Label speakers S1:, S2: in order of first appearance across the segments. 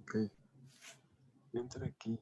S1: Ok. Entra aquí.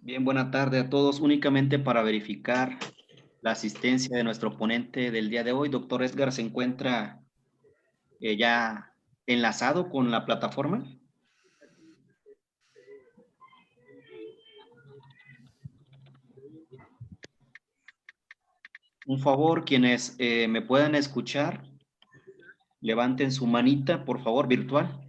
S2: Bien, buena tarde a todos. Únicamente para verificar la asistencia de nuestro ponente del día de hoy, doctor Edgar, ¿se encuentra ya enlazado con la plataforma? Un favor, quienes me puedan escuchar, levanten su manita, por favor, virtual.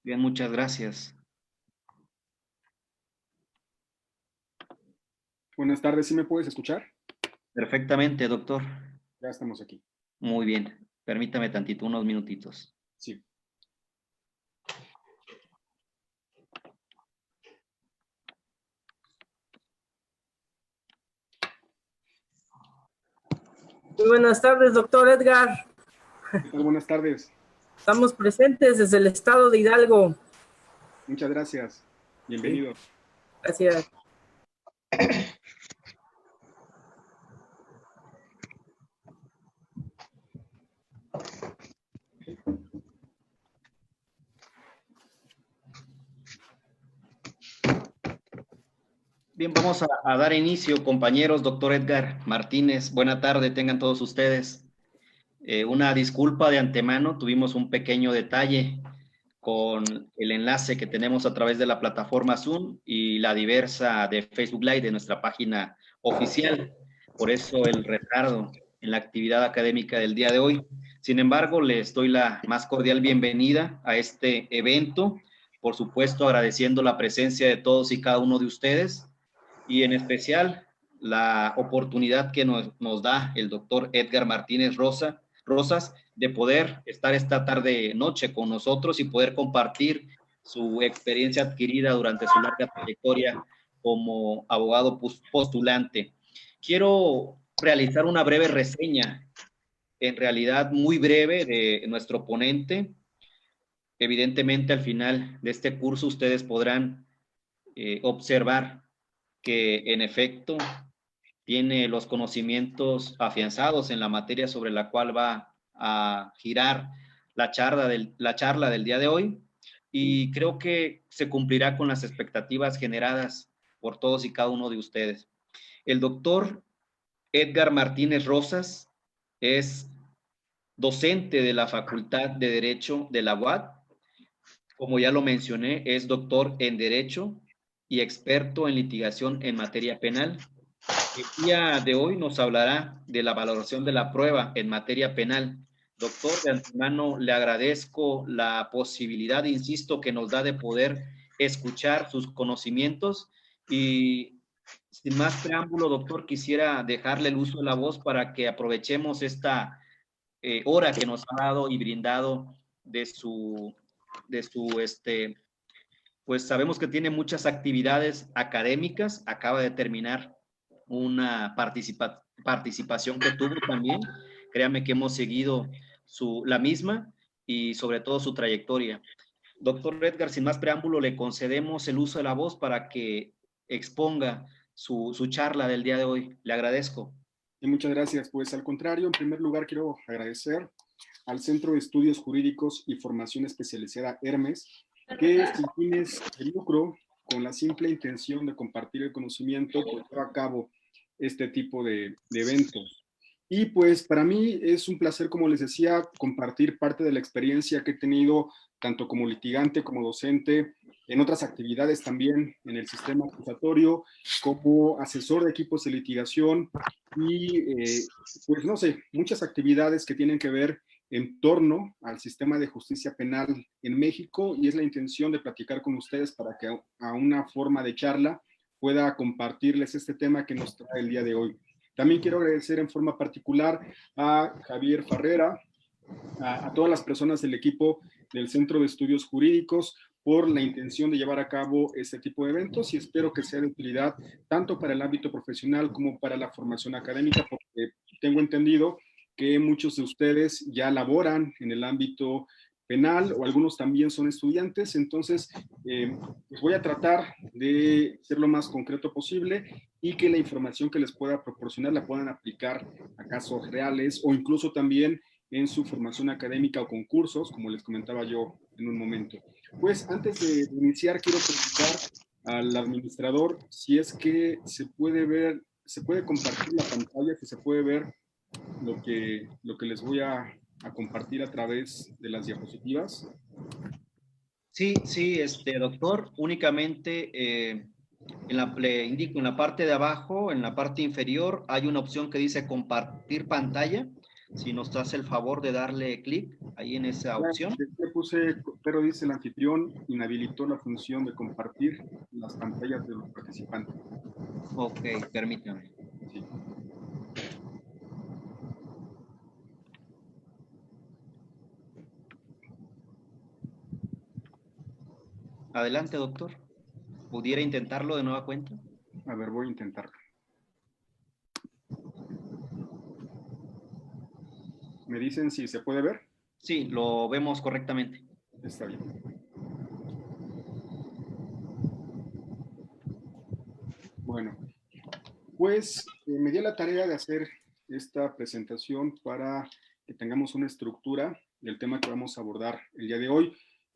S2: Bien, muchas gracias.
S3: Buenas tardes, ¿sí me puedes escuchar?
S2: Perfectamente, doctor.
S3: Ya estamos aquí.
S2: Muy bien. Permítame tantito, unos minutitos.
S3: Sí.
S4: Muy buenas tardes, doctor Edgar.
S3: ¿Qué tal? Buenas tardes.
S4: Estamos presentes desde el estado de Hidalgo.
S3: Muchas gracias. Bienvenido.
S4: Sí, gracias.
S2: Bien, vamos a dar inicio, compañeros. Doctor Edgar Martínez, buena tarde, tengan todos ustedes. Una disculpa de antemano, tuvimos un pequeño detalle con el enlace que tenemos a través de la plataforma Zoom y la diversa de Facebook Live de nuestra página oficial. Por eso el retardo en la actividad académica del día de hoy. Sin embargo, les doy la más cordial bienvenida a este evento. Por supuesto, agradeciendo la presencia de todos y cada uno de ustedes y en especial la oportunidad que nos da el doctor Edgar Martínez Rosas de poder estar esta tarde noche con nosotros y poder compartir su experiencia adquirida durante su larga trayectoria como abogado postulante. Quiero realizar una breve reseña, en realidad muy breve, de nuestro ponente. Evidentemente, al final de este curso ustedes podrán observar que en efecto tiene los conocimientos afianzados en la materia sobre la cual va a girar la charla del día de hoy, y creo que se cumplirá con las expectativas generadas por todos y cada uno de ustedes. El doctor Edgar Martínez Rosas es docente de la Facultad de Derecho de la UAD. Como ya lo mencioné, es doctor en Derecho y experto en litigación en materia penal. El día de hoy nos hablará de la valoración de la prueba en materia penal. Doctor, de antemano le agradezco la posibilidad, insisto, que nos da de poder escuchar sus conocimientos y sin más preámbulo, doctor, quisiera dejarle el uso de la voz para que aprovechemos esta hora que nos ha dado y brindado pues sabemos que tiene muchas actividades académicas, acaba de terminar una participación que tuvo también. Créame que hemos seguido la misma y sobre todo su trayectoria. Doctor Edgar, sin más preámbulo, le concedemos el uso de la voz para que exponga su charla del día de hoy. Le agradezco.
S3: Y muchas gracias. Pues al contrario, en primer lugar quiero agradecer al Centro de Estudios Jurídicos y Formación Especializada Hermes, que sin fines de lucro, con la simple intención de compartir el conocimiento, pues lleva a cabo este tipo de eventos. Y pues para mí es un placer, como les decía, compartir parte de la experiencia que he tenido tanto como litigante, como docente, en otras actividades también en el sistema acusatorio, como asesor de equipos de litigación y pues no sé, muchas actividades que tienen que ver en torno al sistema de justicia penal en México, y es la intención de platicar con ustedes para que a una forma de charla pueda compartirles este tema que nos trae el día de hoy. También quiero agradecer en forma particular a Javier Farrera, a todas las personas del equipo del Centro de Estudios Jurídicos por la intención de llevar a cabo este tipo de eventos, y espero que sea de utilidad tanto para el ámbito profesional como para la formación académica, porque tengo entendido que muchos de ustedes ya laboran en el ámbito penal o algunos también son estudiantes. Entonces pues voy a tratar de ser lo más concreto posible y que la información que les pueda proporcionar la puedan aplicar a casos reales o incluso también en su formación académica o concursos, como les comentaba yo en un momento. Pues antes de iniciar, quiero preguntar al administrador si es que se puede ver, se puede compartir la pantalla, si se puede ver lo que les voy a compartir a través de las diapositivas.
S2: Sí, doctor, únicamente le indico en la parte de abajo, en la parte inferior, hay una opción que dice compartir pantalla. Si nos hace el favor de darle clic ahí en esa opción.
S3: Le puse, pero dice el anfitrión, inhabilitó la función de compartir las pantallas de los participantes.
S2: Ok, permítame.
S3: Sí.
S2: Adelante, doctor. ¿Pudiera intentarlo de nueva cuenta?
S3: A ver, voy a intentarlo. ¿Me dicen si se puede ver?
S2: Sí, lo vemos correctamente.
S3: Está bien. Bueno, pues me di la tarea de hacer esta presentación para que tengamos una estructura del tema que vamos a abordar el día de hoy.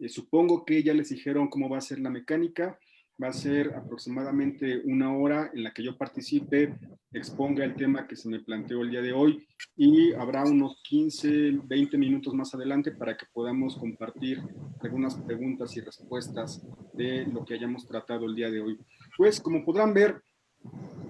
S3: Supongo que ya les dijeron cómo va a ser la mecánica. Va a ser aproximadamente 1 hora en la que yo participe, exponga el tema que se me planteó el día de hoy y habrá unos 15, 20 minutos más adelante para que podamos compartir algunas preguntas y respuestas de lo que hayamos tratado el día de hoy. Pues como podrán ver,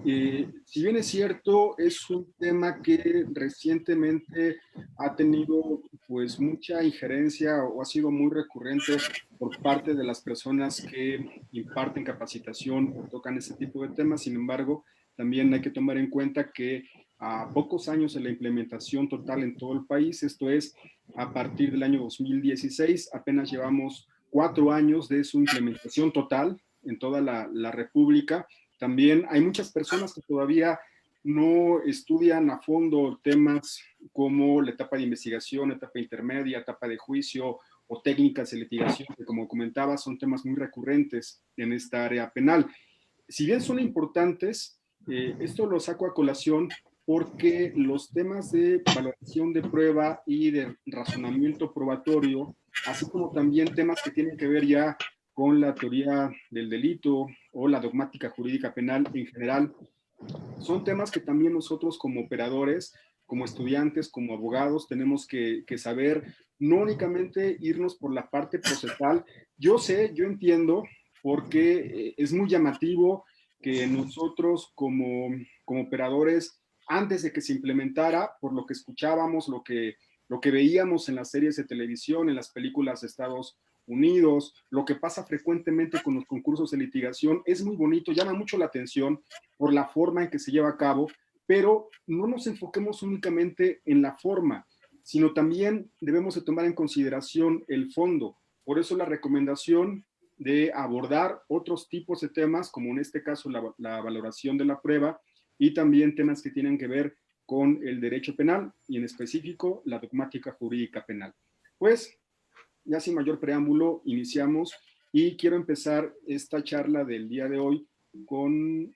S3: si bien es cierto, es un tema que recientemente ha tenido pues mucha injerencia o ha sido muy recurrente por parte de las personas que imparten capacitación o tocan ese tipo de temas. Sin embargo, también hay que tomar en cuenta que a pocos años de la implementación total en todo el país, esto es, a partir del año 2016, apenas llevamos 4 años de su implementación total en toda la República. También hay muchas personas que todavía no estudian a fondo temas como la etapa de investigación, etapa intermedia, etapa de juicio o técnicas de litigación, que como comentaba son temas muy recurrentes en esta área penal. Si bien son importantes, esto lo saco a colación porque los temas de valoración de prueba y de razonamiento probatorio, así como también temas que tienen que ver ya con la teoría del delito o la dogmática jurídica penal en general, son temas que también nosotros como operadores, como estudiantes, como abogados, tenemos que saber no únicamente irnos por la parte procesal. Yo sé, yo entiendo, porque es muy llamativo que nosotros como operadores, antes de que se implementara, por lo que escuchábamos, lo que veíamos en las series de televisión, en las películas de Estados Unidos, lo que pasa frecuentemente con los concursos de litigación, es muy bonito, llama mucho la atención por la forma en que se lleva a cabo, pero no nos enfoquemos únicamente en la forma, sino también debemos de tomar en consideración el fondo. Por eso la recomendación de abordar otros tipos de temas, como en este caso la valoración de la prueba, y también temas que tienen que ver con el derecho penal y en específico la dogmática jurídica penal. Pues, ya sin mayor preámbulo, iniciamos y quiero empezar esta charla del día de hoy con,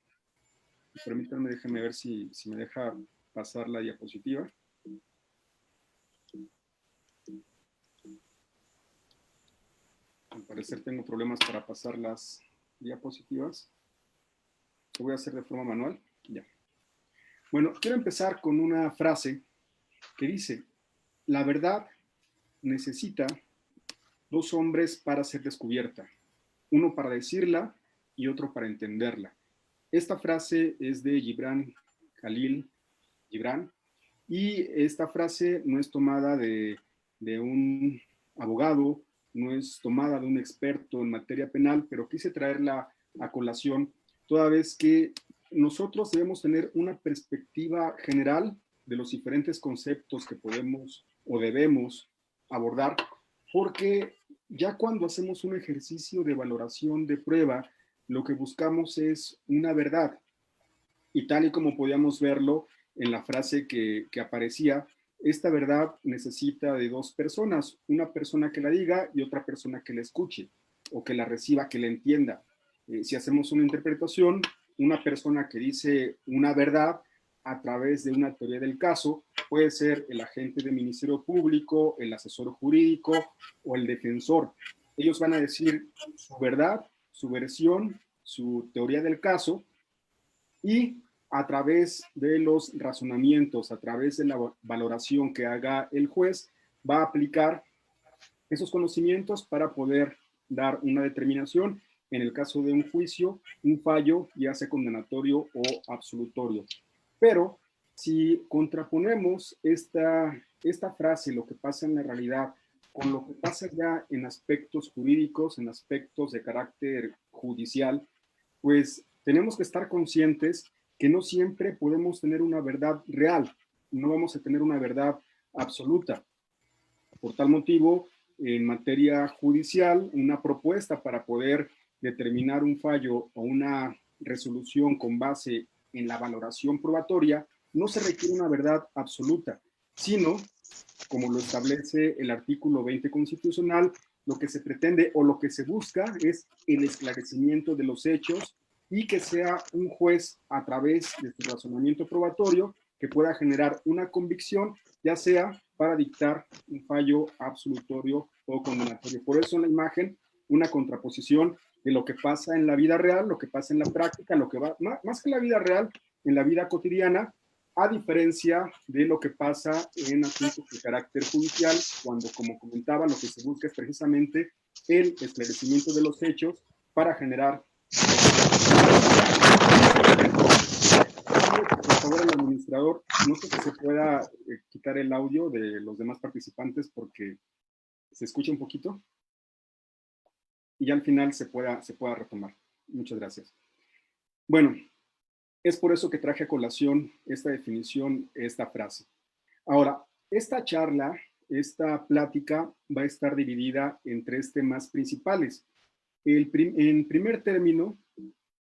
S3: permítanme, déjenme ver si me deja pasar la diapositiva. Al parecer tengo problemas para pasar las diapositivas. Lo voy a hacer de forma manual. Ya. Bueno, quiero empezar con una frase que dice: la verdad necesita 2 hombres para ser descubierta, uno para decirla y otro para entenderla. Esta frase es de Gibran Khalil Gibran y esta frase no es tomada de un abogado, no es tomada de un experto en materia penal, pero quise traerla a colación toda vez que nosotros debemos tener una perspectiva general de los diferentes conceptos que podemos o debemos abordar, porque ya cuando hacemos un ejercicio de valoración de prueba, lo que buscamos es una verdad. Y tal y como podíamos verlo en la frase que aparecía, esta verdad necesita de 2 personas, una persona que la diga y otra persona que la escuche o que la reciba, que la entienda. Si hacemos una interpretación, una persona que dice una verdad a través de una teoría del caso puede ser el agente del Ministerio Público, el asesor jurídico o el defensor. Ellos van a decir su verdad, su versión, su teoría del caso, y a través de los razonamientos, a través de la valoración que haga el juez, va a aplicar esos conocimientos para poder dar una determinación, en el caso de un juicio, un fallo, ya sea condenatorio o absolutorio. Pero si contraponemos esta frase, lo que pasa en la realidad, con lo que pasa ya en aspectos jurídicos, en aspectos de carácter judicial, pues tenemos que estar conscientes que no siempre podemos tener una verdad real, no vamos a tener una verdad absoluta. Por tal motivo, en materia judicial, una propuesta para poder determinar un fallo o una resolución con base en la valoración probatoria, no se requiere una verdad absoluta, sino, como lo establece el artículo 20 constitucional, lo que se pretende o lo que se busca es el esclarecimiento de los hechos y que sea un juez a través de su razonamiento probatorio que pueda generar una convicción, ya sea para dictar un fallo absolutorio o condenatorio. Por eso en la imagen, una contraposición de lo que pasa en la vida real, lo que pasa en la práctica, lo que va, más que en la vida real, en la vida cotidiana, a diferencia de lo que pasa en asuntos de carácter judicial, cuando, como comentaba, lo que se busca es precisamente el esclarecimiento de los hechos para generar. Por favor, al administrador, no sé si se pueda quitar el audio de los demás participantes porque se escucha un poquito y ya al final se pueda retomar. Muchas gracias. Bueno, es por eso que traje a colación esta definición, esta frase. Ahora, esta charla, esta plática va a estar dividida en 3 temas principales. En primer término,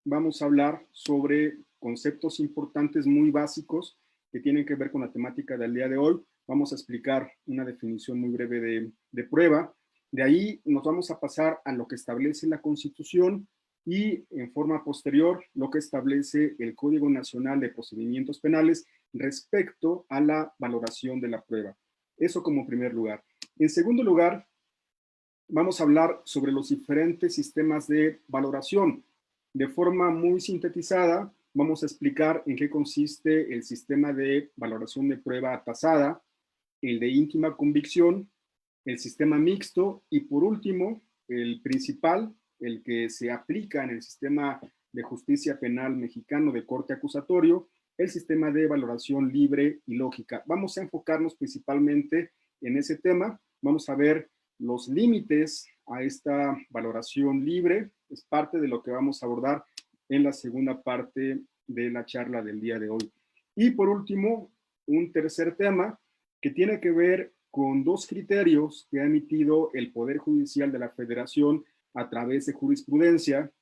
S3: vamos a hablar sobre conceptos importantes muy básicos que tienen que ver con la temática del día de hoy. Vamos a explicar una definición muy breve de prueba. De ahí nos vamos a pasar a lo que establece la Constitución y en forma posterior lo que establece el Código Nacional de Procedimientos Penales respecto a la valoración de la prueba. Eso como primer lugar. En segundo lugar, vamos a hablar sobre los diferentes sistemas de valoración. De forma muy sintetizada, vamos a explicar en qué consiste el sistema de valoración de prueba tasada, el de íntima convicción, el sistema mixto y por último, el principal, el que se aplica en el sistema de justicia penal mexicano de corte acusatorio, el sistema de valoración libre y lógica. Vamos a enfocarnos principalmente en ese tema. Vamos a ver los límites a esta valoración libre. Es parte de lo que vamos a abordar en la segunda parte de la charla del día de hoy. Y por último, un tercer tema que tiene que ver con 2 criterios que ha emitido el Poder Judicial de la Federación a través de jurisprudencia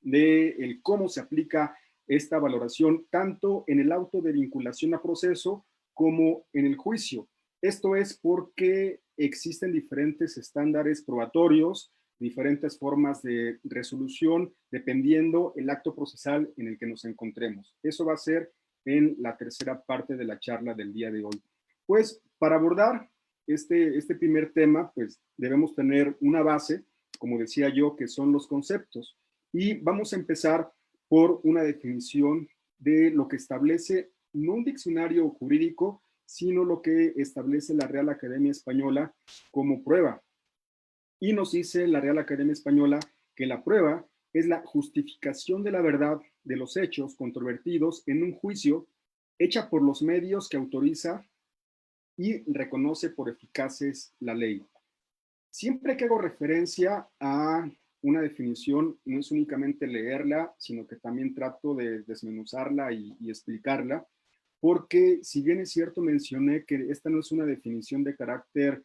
S3: de cómo se aplica esta valoración tanto en el auto de vinculación a proceso como en el juicio. Esto es porque existen diferentes estándares probatorios, diferentes formas de resolución, dependiendo el acto procesal en el que nos encontremos. Eso va a ser en la tercera parte de la charla del día de hoy. Pues para abordar este primer tema, pues debemos tener una base, como decía yo, que son los conceptos. Y vamos a empezar por una definición de lo que establece no un diccionario jurídico, sino lo que establece la Real Academia Española como prueba. Y nos dice la Real Academia Española que la prueba es la justificación de la verdad de los hechos controvertidos en un juicio hecha por los medios que autoriza y reconoce por eficaces la ley. Siempre que hago referencia a una definición, no es únicamente leerla, sino que también trato de desmenuzarla y explicarla, porque si bien es cierto, mencioné que esta no es una definición de carácter,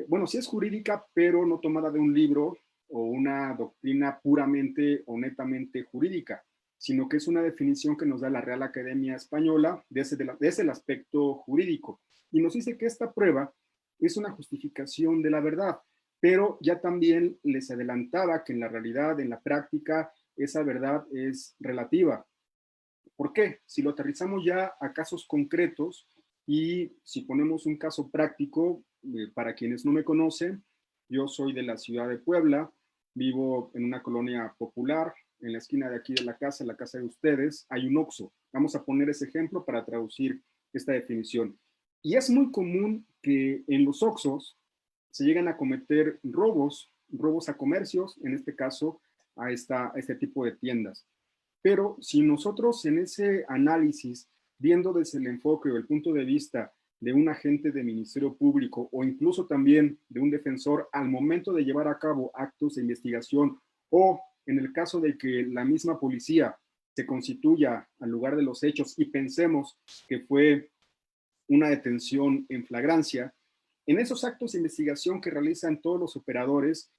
S3: bueno, sí es jurídica, pero no tomada de un libro o una doctrina puramente o netamente jurídica, sino que es una definición que nos da la Real Academia Española desde el aspecto jurídico. Y nos dice que esta prueba es una justificación de la verdad, pero ya también les adelantaba que en la realidad, en la práctica, esa verdad es relativa. ¿Por qué? Si lo aterrizamos ya a casos concretos y si ponemos un caso práctico, para quienes no me conocen, yo soy de la ciudad de Puebla, vivo en una colonia popular, en la esquina de aquí de la casa de ustedes, hay un Oxxo. Vamos a poner ese ejemplo para traducir esta definición. Y es muy común que en los Oxxos se llegan a cometer robos a comercios, en este caso a este tipo de tiendas. Pero si nosotros en ese análisis, viendo desde el enfoque o el punto de vista de un agente de Ministerio Público o incluso también de un defensor al momento de llevar a cabo actos de investigación o en el caso de que la misma policía se constituya al lugar de los hechos y pensemos que fue una detención en flagrancia, en esos actos de investigación que realizan todos los operadores,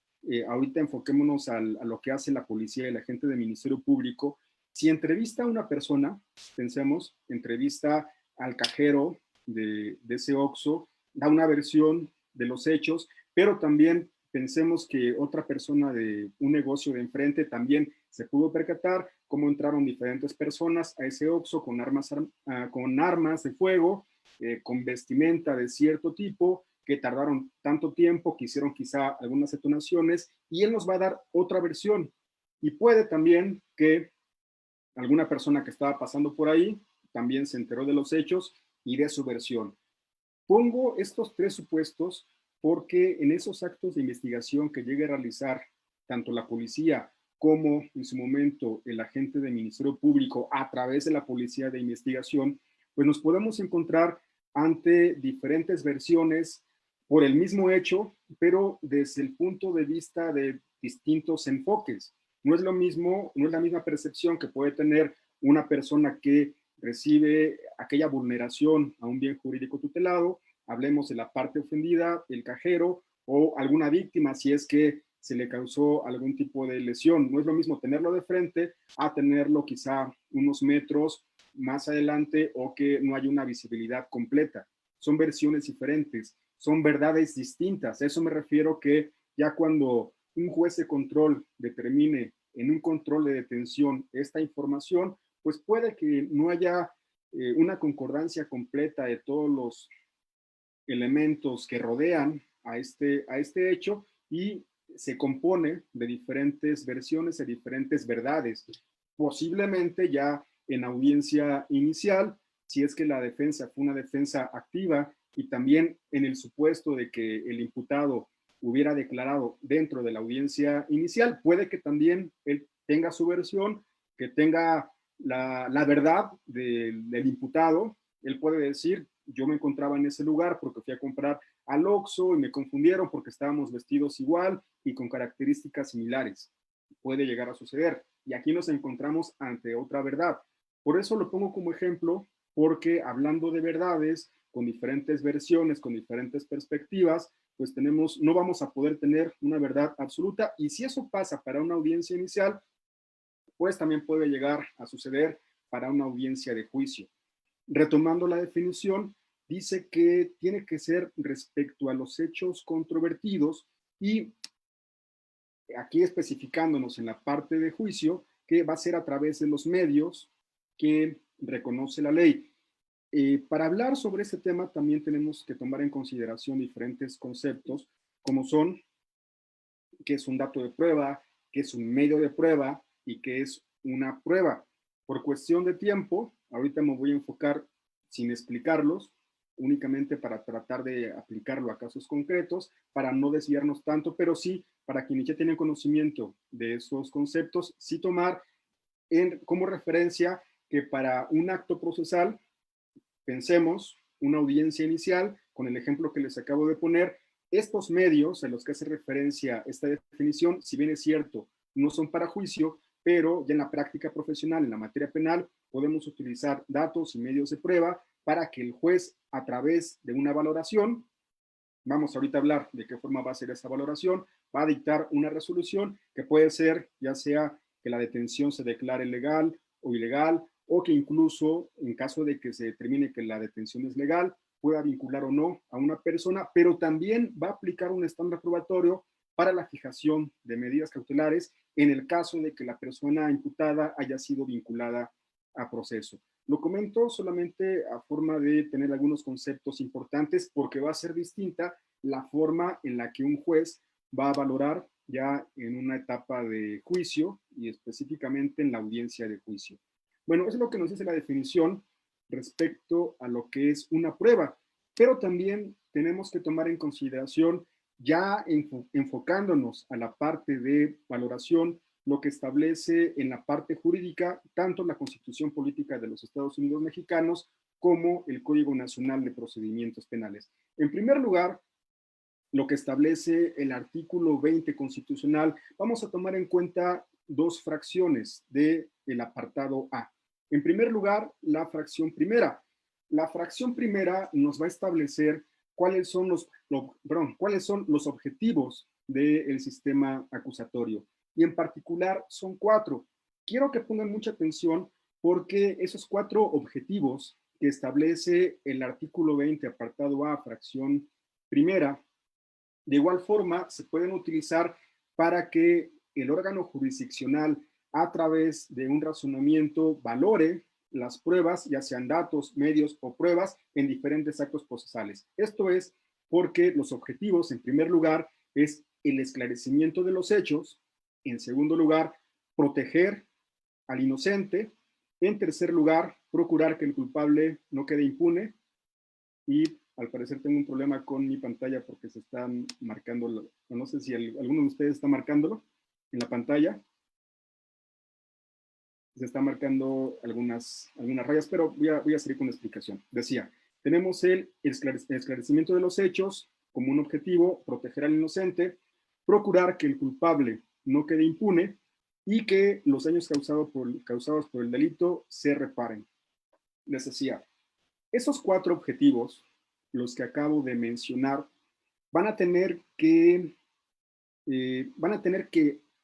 S3: ahorita enfoquémonos a lo que hace la policía y el agente del Ministerio Público. Si entrevista a una persona, pensemos, entrevista al cajero de ese Oxxo, da una versión de los hechos, pero también pensemos que otra persona de un negocio de enfrente también se pudo percatar cómo entraron diferentes personas a ese Oxxo con armas de fuego, con vestimenta de cierto tipo, que tardaron tanto tiempo, que hicieron quizá algunas detonaciones, y él nos va a dar otra versión. Y puede también que alguna persona que estaba pasando por ahí también se enteró de los hechos y de su versión. Pongo estos tres supuestos porque en esos actos de investigación que llegue a realizar tanto la policía como en su momento el agente del Ministerio Público a través de la policía de investigación, pues nos podemos encontrar ante diferentes versiones por el mismo hecho, pero desde el punto de vista de distintos enfoques. No es lo mismo, no es la misma percepción que puede tener una persona que recibe aquella vulneración a un bien jurídico tutelado, hablemos de la parte ofendida, el cajero o alguna víctima si es que se le causó algún tipo de lesión. No es lo mismo tenerlo de frente a tenerlo quizá unos metros más adelante o que no haya una visibilidad completa. Son versiones diferentes, son verdades distintas. A eso me refiero que ya cuando un juez de control determine en un control de detención esta información, pues puede que no haya una concordancia completa de todos los elementos que rodean a este hecho y se compone de diferentes versiones, de diferentes verdades. Posiblemente ya en audiencia inicial, si es que la defensa fue una defensa activa y también en el supuesto de que el imputado hubiera declarado dentro de la audiencia inicial, puede que también él tenga su versión, que tenga la verdad del imputado. Él puede decir, yo me encontraba en ese lugar porque fui a comprar al Oxxo y me confundieron porque estábamos vestidos igual y con características similares. Puede llegar a suceder. Y aquí nos encontramos ante otra verdad. Por eso lo pongo como ejemplo, porque hablando de verdades, con diferentes versiones, con diferentes perspectivas, pues no vamos a poder tener una verdad absoluta. Y si eso pasa para una audiencia inicial, pues también puede llegar a suceder para una audiencia de juicio. Retomando la definición, dice que tiene que ser respecto a los hechos controvertidos y aquí especificándonos en la parte de juicio, que va a ser a través de los medios que reconoce la ley. Para hablar sobre este tema también tenemos que tomar en consideración diferentes conceptos, como son qué es un dato de prueba, qué es un medio de prueba y qué es una prueba. Por cuestión de tiempo, ahorita me voy a enfocar sin explicarlos, únicamente para tratar de aplicarlo a casos concretos, para no desviarnos tanto, pero sí, para quienes ya tienen conocimiento de esos conceptos, sí tomar como referencia que para un acto procesal, pensemos una audiencia inicial, con el ejemplo que les acabo de poner, estos medios a los que hace referencia esta definición, si bien es cierto, no son para juicio, pero ya en la práctica profesional, en la materia penal, podemos utilizar datos y medios de prueba para que el juez, a través de una valoración, vamos ahorita a hablar de qué forma va a ser esa valoración, va a dictar una resolución que puede ser ya sea que la detención se declare legal o ilegal, o que incluso en caso de que se determine que la detención es legal, pueda vincular o no a una persona, pero también va a aplicar un estándar probatorio para la fijación de medidas cautelares en el caso de que la persona imputada haya sido vinculada a proceso. Lo comento solamente a forma de tener algunos conceptos importantes porque va a ser distinta la forma en la que un juez va a valorar ya en una etapa de juicio y específicamente en la audiencia de juicio. Bueno, eso es lo que nos dice la definición respecto a lo que es una prueba, pero también tenemos que tomar en consideración, ya enfocándonos a la parte de valoración, lo que establece en la parte jurídica tanto la Constitución Política de los Estados Unidos Mexicanos como el Código Nacional de Procedimientos Penales. En primer lugar, lo que establece el artículo 20 constitucional, vamos a tomar en cuenta dos fracciones del apartado A. En primer lugar, la fracción primera. La fracción primera nos va a establecer cuáles son los objetivos del sistema acusatorio. Y en particular son 4. Quiero que pongan mucha atención porque esos 4 objetivos que establece el artículo 20, apartado A, fracción primera, de igual forma se pueden utilizar para que el órgano jurisdiccional, a través de un razonamiento, valore las pruebas, ya sean datos, medios o pruebas, en diferentes actos procesales. Esto es, porque los objetivos, en primer lugar, es el esclarecimiento de los hechos, en segundo lugar, proteger al inocente, en tercer lugar, procurar que el culpable no quede impune, y al parecer tengo un problema con mi pantalla porque se están marcando, no sé si alguno de ustedes está marcándolo en la pantalla. Se están marcando algunas rayas, pero voy a seguir con la explicación. Decía, tenemos el esclarecimiento de los hechos como un objetivo, proteger al inocente, procurar que el culpable no quede impune y que los daños causados por el delito se reparen. Les decía, esos 4 objetivos, los que acabo de mencionar, van a tener que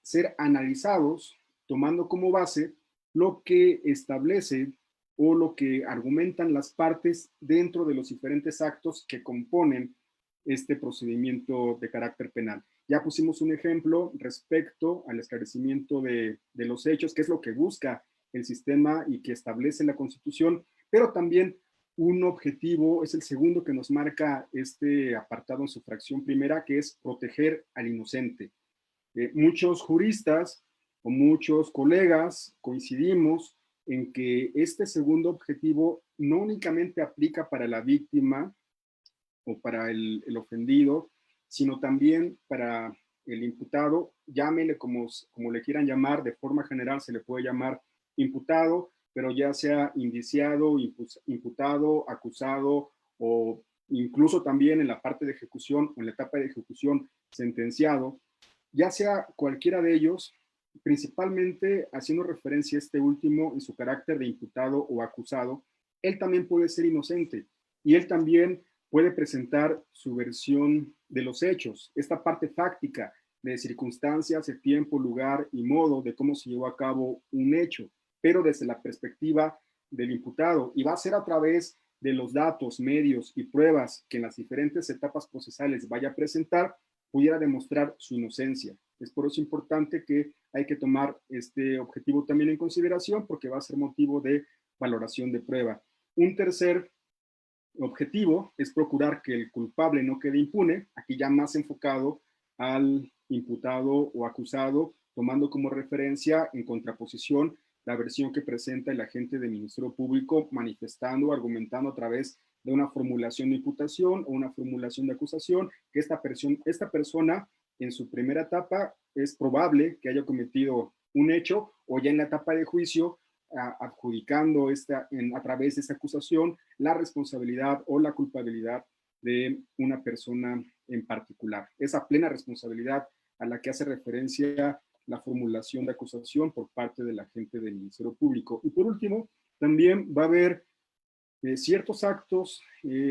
S3: ser analizados tomando como base lo que establece o lo que argumentan las partes dentro de los diferentes actos que componen este procedimiento de carácter penal. Ya pusimos un ejemplo respecto al esclarecimiento de los hechos, que es lo que busca el sistema y que establece la Constitución, pero también un objetivo es el segundo que nos marca este apartado en su fracción primera, que es proteger al inocente. Muchos juristas o muchos colegas coincidimos en que este segundo objetivo no únicamente aplica para la víctima o para el ofendido, sino también para el imputado, llámele como le quieran llamar, de forma general se le puede llamar imputado, pero ya sea indiciado, imputado, acusado o incluso también en la parte de ejecución o en la etapa de ejecución sentenciado, ya sea cualquiera de ellos, principalmente haciendo referencia a este último en su carácter de imputado o acusado, él también puede ser inocente y él también puede presentar su versión de los hechos, esta parte fáctica de circunstancias, de tiempo, lugar y modo de cómo se llevó a cabo un hecho, pero desde la perspectiva del imputado, y va a ser a través de los datos, medios y pruebas que en las diferentes etapas procesales vaya a presentar, pudiera demostrar su inocencia. Es por eso importante que hay que tomar este objetivo también en consideración porque va a ser motivo de valoración de prueba. Un tercer objetivo es procurar que el culpable no quede impune, aquí ya más enfocado al imputado o acusado, tomando como referencia en contraposición la versión que presenta el agente del Ministerio Público manifestando, argumentando a través de una formulación de imputación o una formulación de acusación, que esta persona en su primera etapa es probable que haya cometido un hecho o ya en la etapa de juicio adjudicando a través de esta acusación la responsabilidad o la culpabilidad de una persona en particular. Esa plena responsabilidad a la que hace referencia la formulación de acusación por parte del agente del Ministerio Público. Y por último, también va a haber ciertos actos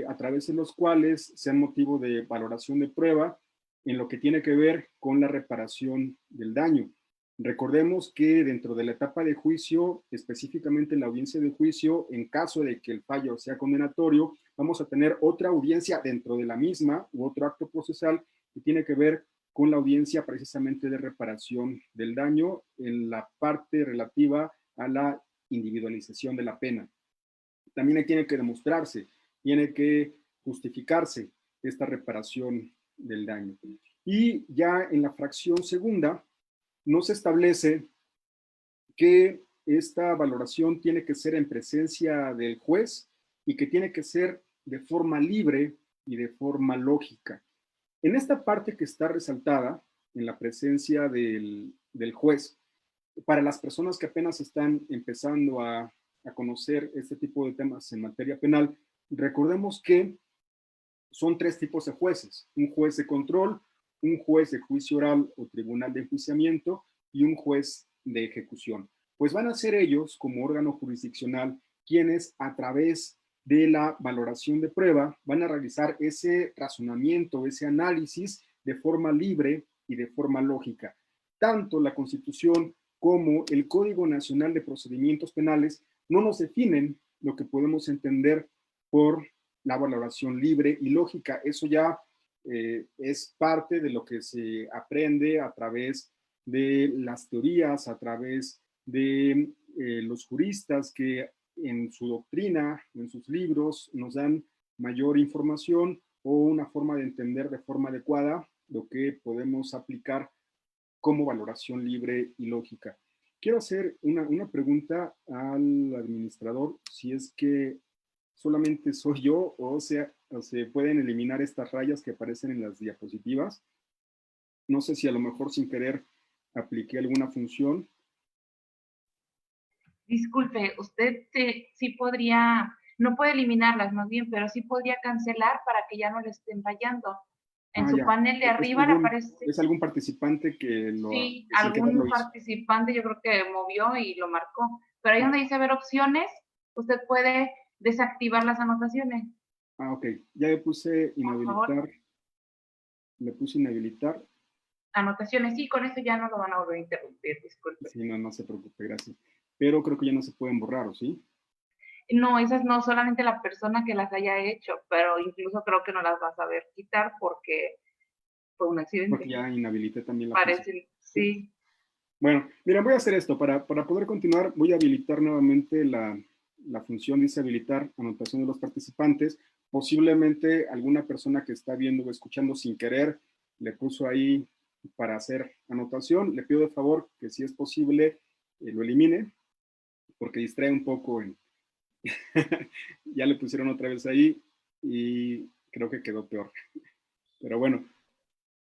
S3: a través de los cuales sean motivo de valoración de prueba en lo que tiene que ver con la reparación del daño. Recordemos que dentro de la etapa de juicio, específicamente en la audiencia de juicio, en caso de que el fallo sea condenatorio, vamos a tener otra audiencia dentro de la misma u otro acto procesal que tiene que ver con la audiencia precisamente de reparación del daño en la parte relativa a la individualización de la pena. También tiene que demostrarse, tiene que justificarse esta reparación del daño. Y ya en la fracción segunda nos establece que esta valoración tiene que ser en presencia del juez y que tiene que ser de forma libre y de forma lógica. En esta parte que está resaltada, en la presencia del juez, para las personas que apenas están empezando a conocer este tipo de temas en materia penal, recordemos que son 3 tipos de jueces: un juez de control, un juez de juicio oral o tribunal de enjuiciamiento y un juez de ejecución. Pues van a ser ellos, como órgano jurisdiccional, quienes a través de la valoración de prueba van a realizar ese razonamiento, ese análisis de forma libre y de forma lógica. Tanto la Constitución como el Código Nacional de Procedimientos Penales no nos definen lo que podemos entender por la valoración libre y lógica. Eso ya es parte de lo que se aprende a través de las teorías, a través de los juristas que en su doctrina, en sus libros, nos dan mayor información o una forma de entender de forma adecuada lo que podemos aplicar como valoración libre y lógica. Quiero hacer una pregunta al administrador, si es que solamente soy yo o se pueden eliminar estas rayas que aparecen en las diapositivas. No sé si a lo mejor sin querer apliqué alguna función.
S5: Disculpe, usted sí podría, no puede eliminarlas más bien, pero sí podría cancelar para que ya no le estén fallando. En su
S3: Ya.
S5: panel de arriba le aparece.
S3: ¿Es algún participante que lo
S5: Sí,
S3: que sin querer lo
S5: algún
S3: hizo?
S5: participante yo creo que movió y lo marcó. Pero ahí donde dice ver opciones, usted puede desactivar las anotaciones.
S3: Ok. Ya le puse
S5: Por favor.
S3: inhabilitar. Le puse inhabilitar.
S5: Anotaciones, sí, con eso ya no lo van a volver a interrumpir, disculpe.
S3: Sí, no se preocupe, gracias. Pero creo que ya no se pueden borrar, ¿o sí?
S5: No, esas no, solamente la persona que las haya hecho, pero incluso creo que no las vas a ver quitar porque fue un accidente.
S3: Porque ya inhabilité también la función.
S5: Parece, sí.
S3: Bueno, mira, voy a hacer esto. Para poder continuar, voy a habilitar nuevamente la función, dice habilitar anotación de los participantes. Posiblemente alguna persona que está viendo o escuchando sin querer le puso ahí para hacer anotación. Le pido de favor que si es posible lo elimine, porque distrae un poco. Ya le pusieron otra vez ahí y creo que quedó peor. Pero bueno.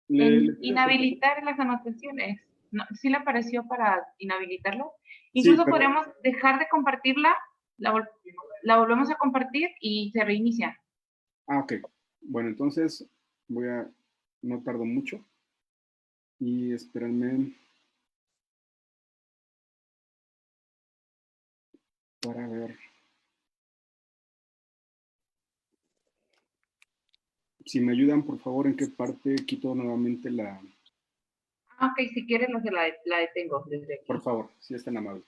S5: Inhabilitar las anotaciones. No, ¿sí le apareció para inhabilitarlo?
S3: Sí,
S5: Incluso
S3: pero
S5: podríamos dejar de compartirla, la volvemos a compartir y se reinicia.
S3: ok. Bueno, entonces no tardo mucho. Y espérenme para ver. Si me ayudan, por favor, en qué parte quito nuevamente la...
S5: Ok, si quieres la detengo desde aquí.
S3: Por favor, si es tan amable.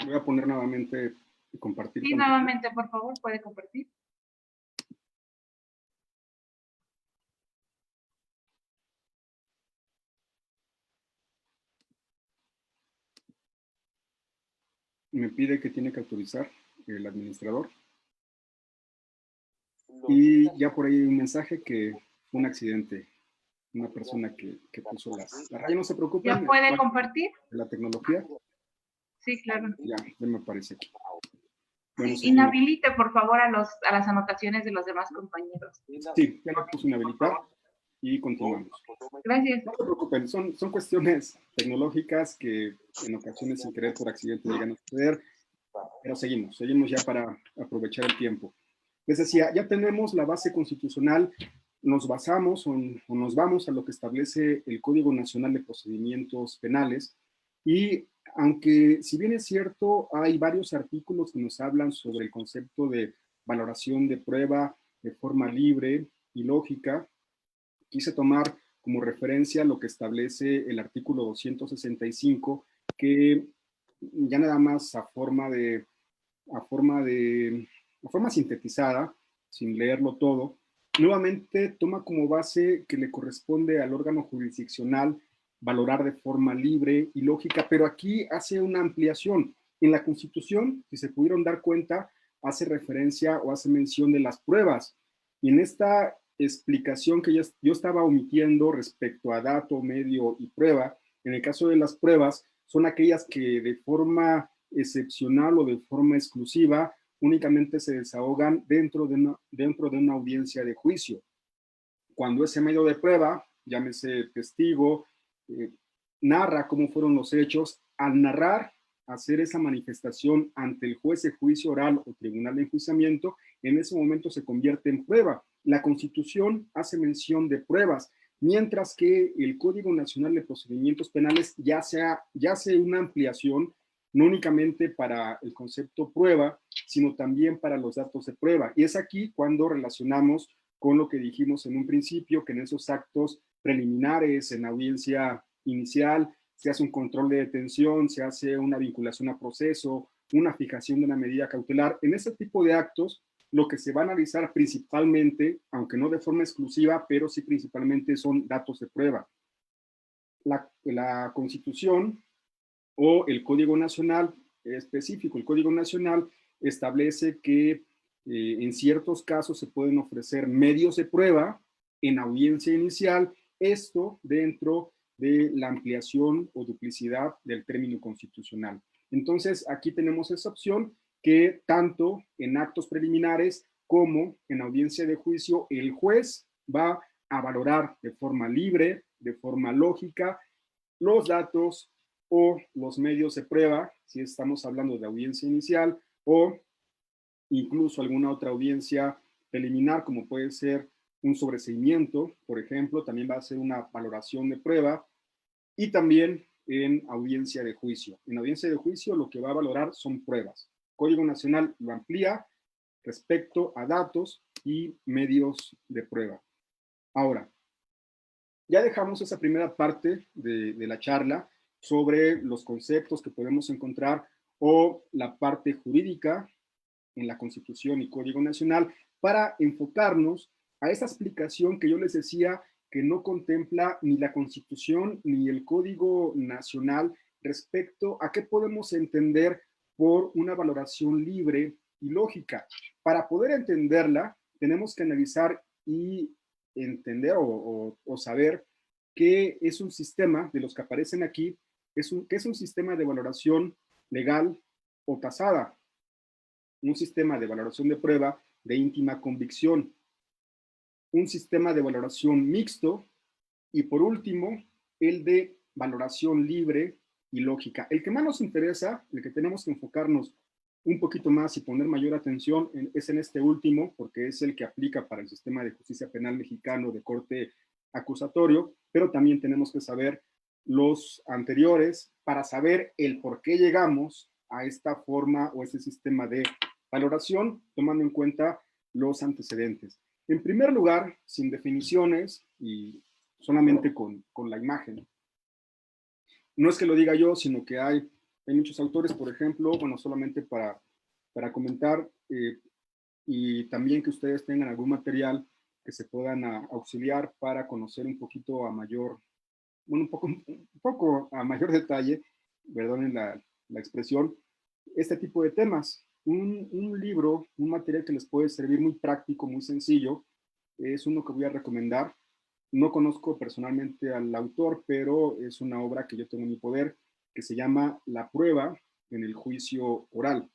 S3: Voy a poner nuevamente compartir.
S5: Sí, nuevamente, por favor, puede compartir.
S3: Me pide que tiene que autorizar el administrador. Y ya por ahí hay un mensaje que fue un accidente. Una persona que puso las rayas. No se preocupen.
S5: ¿Ya puede compartir?
S3: La tecnología.
S5: Sí, claro.
S3: Ya me aparece aquí. Bueno,
S5: Sí, inhabilite, por favor, a las anotaciones de los demás compañeros.
S3: Sí, ya le puse inhabilitar y continuamos.
S5: Gracias.
S3: No se preocupen, son cuestiones tecnológicas que en ocasiones sin querer por accidente llegan a suceder, pero seguimos ya para aprovechar el tiempo. Les decía, ya tenemos la base constitucional, nos basamos o nos vamos a lo que establece el Código Nacional de Procedimientos Penales y aunque si bien es cierto, hay varios artículos que nos hablan sobre el concepto de valoración de prueba de forma libre y lógica, quise tomar como referencia lo que establece el artículo 265, que ya nada más a forma sintetizada, sin leerlo todo, nuevamente toma como base que le corresponde al órgano jurisdiccional valorar de forma libre y lógica, pero aquí hace una ampliación. En la Constitución, si se pudieron dar cuenta, hace referencia o hace mención de las pruebas. Y en esta explicación que yo estaba omitiendo respecto a dato, medio y prueba, en el caso de las pruebas, son aquellas que de forma excepcional o de forma exclusiva únicamente se desahogan dentro de una audiencia de juicio. Cuando ese medio de prueba, llámese testigo, narra cómo fueron los hechos, al narrar, hacer esa manifestación ante el juez de juicio oral o tribunal de enjuiciamiento, en ese momento se convierte en prueba. La Constitución hace mención de pruebas, mientras que el Código Nacional de Procedimientos Penales ya hace una ampliación, no únicamente para el concepto prueba, sino también para los datos de prueba. Y es aquí cuando relacionamos con lo que dijimos en un principio, que en esos actos preliminares, en audiencia inicial, se hace un control de detención, se hace una vinculación a proceso, una fijación de una medida cautelar. En ese tipo de actos, lo que se va a analizar principalmente, aunque no de forma exclusiva, pero sí principalmente son datos de prueba. La Constitución o el Código Nacional específico, el Código Nacional establece que en ciertos casos se pueden ofrecer medios de prueba en audiencia inicial, esto dentro de la ampliación o duplicidad del término constitucional. Entonces, aquí tenemos esa opción que tanto en actos preliminares como en audiencia de juicio, el juez va a valorar de forma libre, de forma lógica, los datos o los medios de prueba, si estamos hablando de audiencia inicial o incluso alguna otra audiencia preliminar, como puede ser un sobreseimiento, por ejemplo, también va a ser una valoración de prueba, y también en audiencia de juicio. En audiencia de juicio lo que va a valorar son pruebas. Código Nacional lo amplía respecto a datos y medios de prueba. Ahora, ya dejamos esa primera parte de la charla sobre los conceptos que podemos encontrar o la parte jurídica en la Constitución y Código Nacional para enfocarnos a esa explicación que yo les decía que no contempla ni la Constitución ni el Código Nacional respecto a qué podemos entender por una valoración libre y lógica. Para poder entenderla, tenemos que analizar y entender o saber qué es un sistema de los que aparecen aquí, que es un sistema de valoración legal o tasada, un sistema de valoración de prueba de íntima convicción, un sistema de valoración mixto y por último, el de valoración libre y lógica. El que más nos interesa, el que tenemos que enfocarnos un poquito más y poner mayor atención es en este último, porque es el que aplica para el sistema de justicia penal mexicano de corte acusatorio, pero también tenemos que saber los anteriores para saber el por qué llegamos a esta forma o este sistema de valoración, tomando en cuenta los antecedentes. En primer lugar, sin definiciones y solamente con la imagen. No es que lo diga yo, sino que hay muchos autores, por ejemplo, bueno, solamente para comentar y también que ustedes tengan algún material que se puedan auxiliar para conocer un poquito a mayor, bueno, un poco a mayor detalle, perdonen la expresión, este tipo de temas. Un libro, un material que les puede servir muy práctico, muy sencillo, es uno que voy a recomendar. No conozco personalmente al autor, pero es una obra que yo tengo en mi poder, que se llama La prueba en el juicio oral.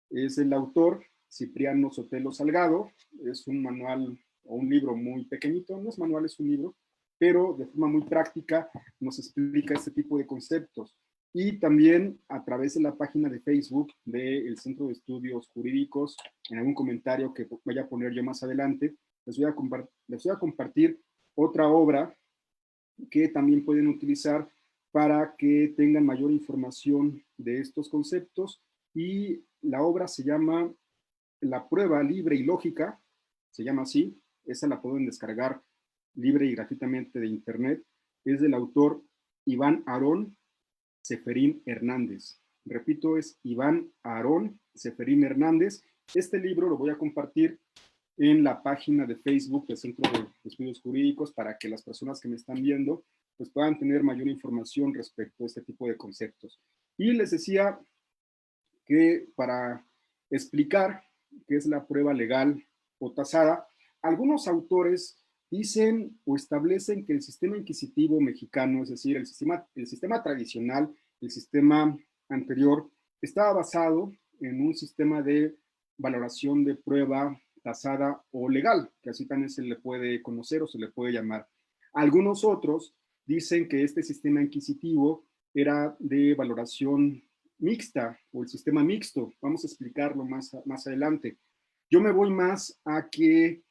S3: Es el autor Cipriano Sotelo Salgado. Es un manual o un libro muy pequeñito, no es manual, es un libro, pero de forma muy práctica nos explica este tipo de conceptos. Y también a través de la página de Facebook del Centro de Estudios Jurídicos, en algún comentario que vaya a poner yo más adelante, les voy a compartir otra obra que también pueden utilizar para que tengan mayor información de estos conceptos, y la obra se llama La prueba libre y lógica, se llama así, esa la pueden descargar libre y gratuitamente de internet, es del autor Iván Aarón Seferín Hernández. Repito, es Iván Aarón Seferín Hernández. Este libro lo voy a compartir en la página de Facebook del Centro de Estudios Jurídicos para que las personas que me están viendo pues puedan tener mayor información respecto a este tipo de conceptos. Y les decía que para explicar qué es la prueba legal o tasada, algunos autores dicen o establecen que el sistema inquisitivo mexicano, es decir, el sistema tradicional, el sistema anterior, estaba basado en un sistema de valoración de prueba tasada o legal, que así también se le puede conocer o se le puede llamar. Algunos otros dicen que este sistema inquisitivo era de valoración mixta o el sistema mixto. Vamos a explicarlo más adelante. Yo me voy más a que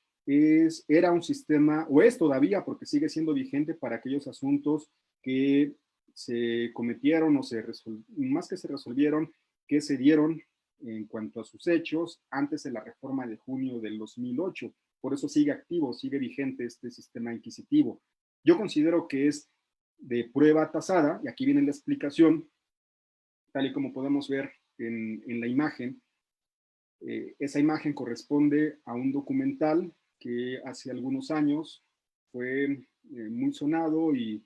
S3: era un sistema, o es todavía, porque sigue siendo vigente para aquellos asuntos que se cometieron o más que se resolvieron, que se dieron en cuanto a sus hechos antes de la reforma de junio del 2008. Por eso sigue activo, sigue vigente este sistema inquisitivo. Yo considero que es de prueba tasada, y aquí viene la explicación, tal y como podemos ver en la imagen. Esa imagen corresponde a un documental que hace algunos años fue muy sonado y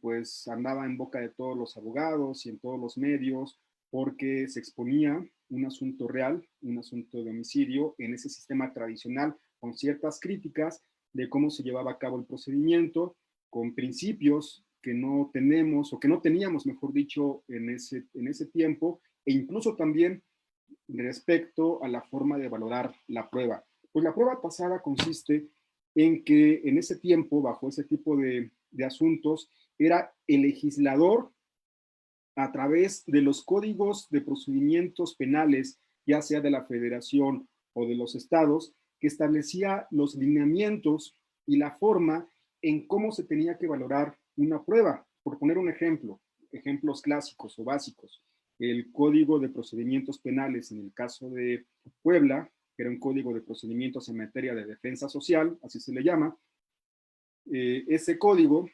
S3: pues andaba en boca de todos los abogados y en todos los medios, porque se exponía un asunto real, un asunto de homicidio en ese sistema tradicional, con ciertas críticas de cómo se llevaba a cabo el procedimiento, con principios que no tenemos, o que no teníamos, mejor dicho, en ese tiempo, e incluso también respecto a la forma de valorar la prueba. Pues la prueba tasada consiste en que en ese tiempo, bajo ese tipo de asuntos, era el legislador, a través de los códigos de procedimientos penales, ya sea de la Federación o de los estados, que establecía los lineamientos y la forma en cómo se tenía que valorar una prueba. Por poner un ejemplo, ejemplos clásicos o básicos, el Código de Procedimientos Penales en el caso de Puebla, que era un código de procedimientos en materia de defensa social, así se le llama. Ese código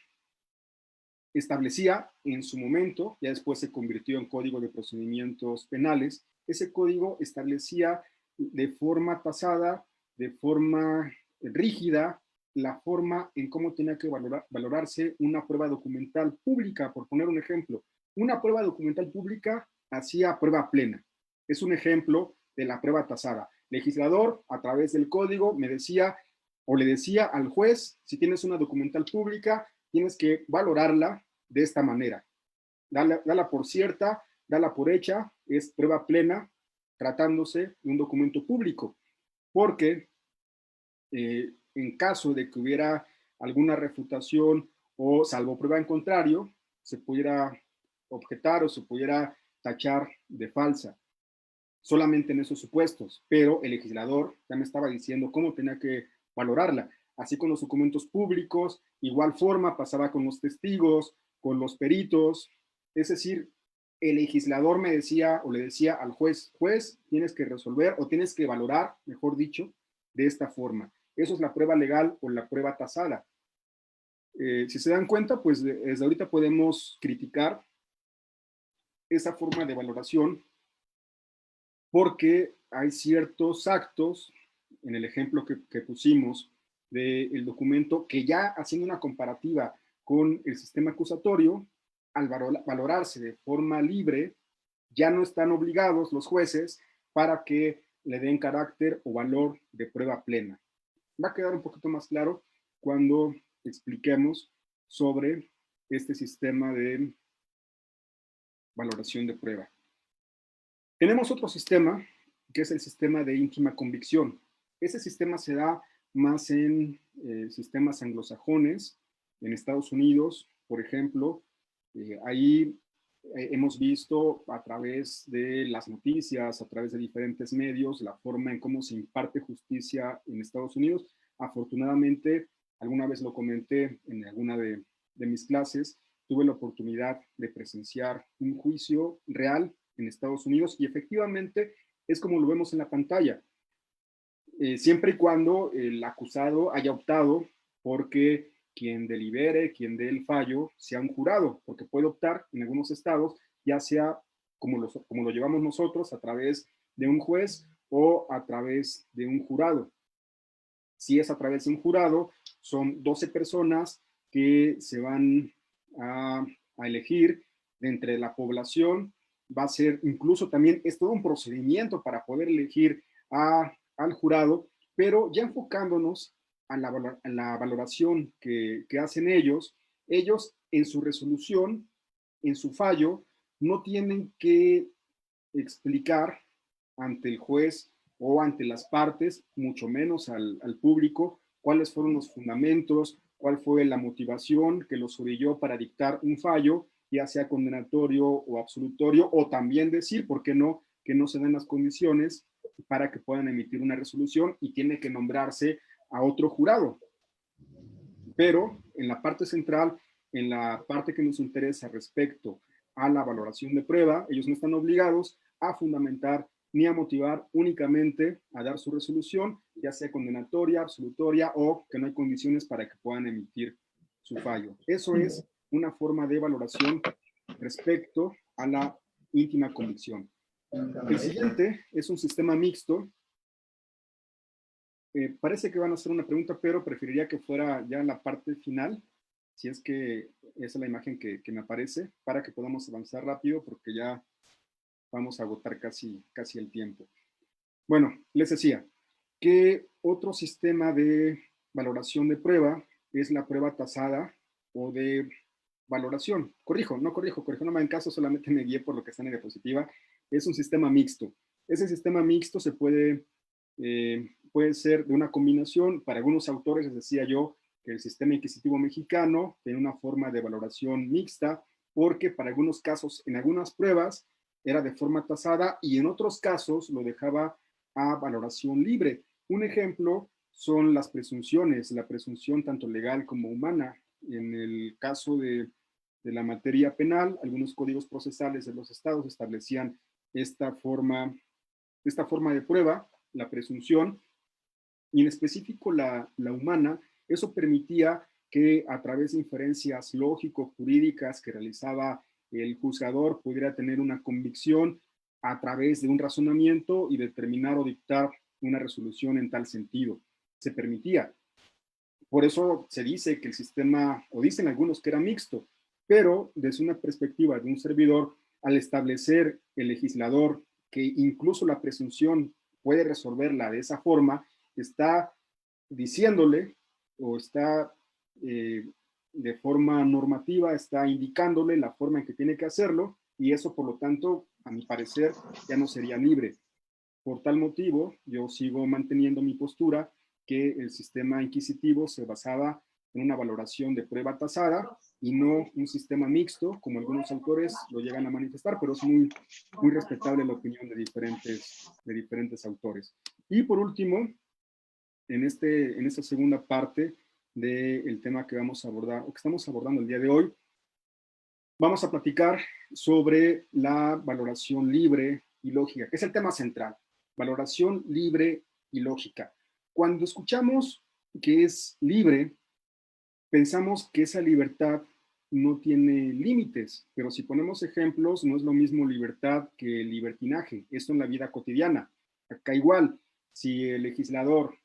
S3: establecía en su momento, ya después se convirtió en Código de Procedimientos Penales, ese código establecía de forma tasada, de forma rígida, la forma en cómo tenía que valorarse una prueba documental pública. Por poner un ejemplo, una prueba documental pública hacía prueba plena. Es un ejemplo de la prueba tasada. Legislador, a través del código, me decía o le decía al juez, si tienes una documental pública, tienes que valorarla de esta manera. Dala por cierta, dala por hecha, es prueba plena, tratándose de un documento público. Porque en caso de que hubiera alguna refutación o salvo prueba en contrario, se pudiera objetar o se pudiera tachar de falsa. Solamente en esos supuestos, pero el legislador ya me estaba diciendo cómo tenía que valorarla. Así con los documentos públicos, igual forma pasaba con los testigos, con los peritos. Es decir, el legislador me decía o le decía al juez, juez, tienes que resolver o tienes que valorar, mejor dicho, de esta forma. Eso es la prueba legal o la prueba tasada. Si se dan cuenta, pues desde ahorita podemos criticar esa forma de valoración porque hay ciertos actos, en el ejemplo que pusimos del documento, que ya haciendo una comparativa con el sistema acusatorio, al valorarse de forma libre, ya no están obligados los jueces para que le den carácter o valor de prueba plena. Va a quedar un poquito más claro cuando expliquemos sobre este sistema de valoración de prueba. Tenemos otro sistema, que es el sistema de íntima convicción. Ese sistema se da más en sistemas anglosajones, en Estados Unidos, por ejemplo. Ahí hemos visto a través de las noticias, a través de diferentes medios, la forma en cómo se imparte justicia en Estados Unidos. Afortunadamente, alguna vez lo comenté en alguna de mis clases, tuve la oportunidad de presenciar un juicio real en Estados Unidos y efectivamente es como lo vemos en la pantalla. Siempre y cuando el acusado haya optado porque quien delibere, quien dé el fallo, sea un jurado, porque puede optar en algunos estados, ya sea como lo llevamos nosotros, a través de un juez o a través de un jurado. Si es a través de un jurado, son 12 personas que se van a elegir de entre la población. Va a ser incluso también, es todo un procedimiento para poder elegir al jurado, pero ya enfocándonos a la valoración que hacen ellos en su resolución, en su fallo, no tienen que explicar ante el juez o ante las partes, mucho menos al público, cuáles fueron los fundamentos, cuál fue la motivación que los orilló para dictar un fallo, ya sea condenatorio o absolutorio, o también decir, ¿por qué no?, que no se den las condiciones para que puedan emitir una resolución y tiene que nombrarse a otro jurado. Pero en la parte central, en la parte que nos interesa respecto a la valoración de prueba, ellos no están obligados a fundamentar ni a motivar, únicamente a dar su resolución, ya sea condenatoria, absolutoria o que no hay condiciones para que puedan emitir su fallo. Eso es una forma de valoración respecto a la íntima convicción. El siguiente es un sistema mixto. Parece que van a hacer una pregunta, pero preferiría que fuera ya en la parte final, si es que esa es la imagen que me aparece, para que podamos avanzar rápido, porque ya vamos a agotar casi el tiempo. Bueno, les decía que otro sistema de valoración de prueba es la prueba tasada o de valoración. No me hagan caso, solamente me guié por lo que está en la diapositiva. Es un sistema mixto. Ese sistema mixto se puede ser de una combinación. Para algunos autores les decía yo que el sistema inquisitivo mexicano tiene una forma de valoración mixta, porque para algunos casos, en algunas pruebas, era de forma tasada y en otros casos lo dejaba a valoración libre. Un ejemplo son las presunciones, la presunción tanto legal como humana. En el caso de la materia penal, algunos códigos procesales de los estados establecían esta forma de prueba, la presunción, y en específico la humana. Eso permitía que a través de inferencias lógico-jurídicas que realizaba el juzgador pudiera tener una convicción a través de un razonamiento y determinar o dictar una resolución en tal sentido. Se permitía. Por eso se dice que el sistema, o dicen algunos que era mixto, pero desde una perspectiva de un servidor, al establecer el legislador que incluso la presunción puede resolverla de esa forma, está diciéndole o está de forma normativa, está indicándole la forma en que tiene que hacerlo, y eso, por lo tanto, a mi parecer, ya no sería libre. Por tal motivo, yo sigo manteniendo mi postura que el sistema inquisitivo se basaba en una valoración de prueba tasada y no un sistema mixto, como algunos autores lo llegan a manifestar, pero es muy respetable la opinión de diferentes autores. Y por último, en esta segunda parte del tema que vamos a abordar, o que estamos abordando el día de hoy, vamos a platicar sobre la valoración libre y lógica, que es el tema central. Valoración libre y lógica. Cuando escuchamos que es libre, pensamos que esa libertad no tiene límites, pero si ponemos ejemplos, no es lo mismo libertad que libertinaje. Esto en la vida cotidiana. Acá igual, si el legislador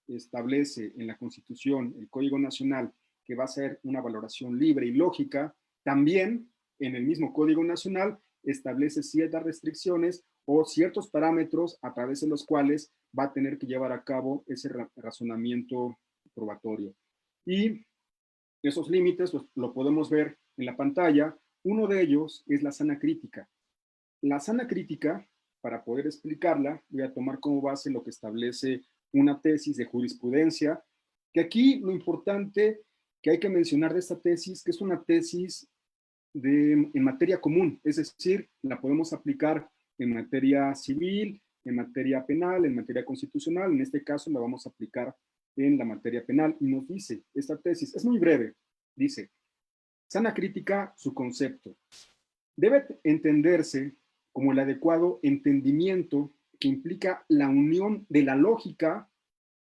S3: establece en la Constitución, el Código Nacional, que va a ser una valoración libre y lógica, también en el mismo Código Nacional establece ciertas restricciones o ciertos parámetros a través de los cuales va a tener que llevar a cabo ese razonamiento probatorio. Y esos límites lo podemos ver en la pantalla. Uno de ellos es la sana crítica. La sana crítica, para poder explicarla, voy a tomar como base lo que establece una tesis de jurisprudencia, que aquí lo importante que hay que mencionar de esta tesis, que es una tesis en materia común, es decir, la podemos aplicar en materia civil, en materia penal, en materia constitucional. En este caso la vamos a aplicar en la materia penal, y nos dice esta tesis, es muy breve, dice: sana crítica, su concepto debe entenderse como el adecuado entendimiento que implica la unión de la lógica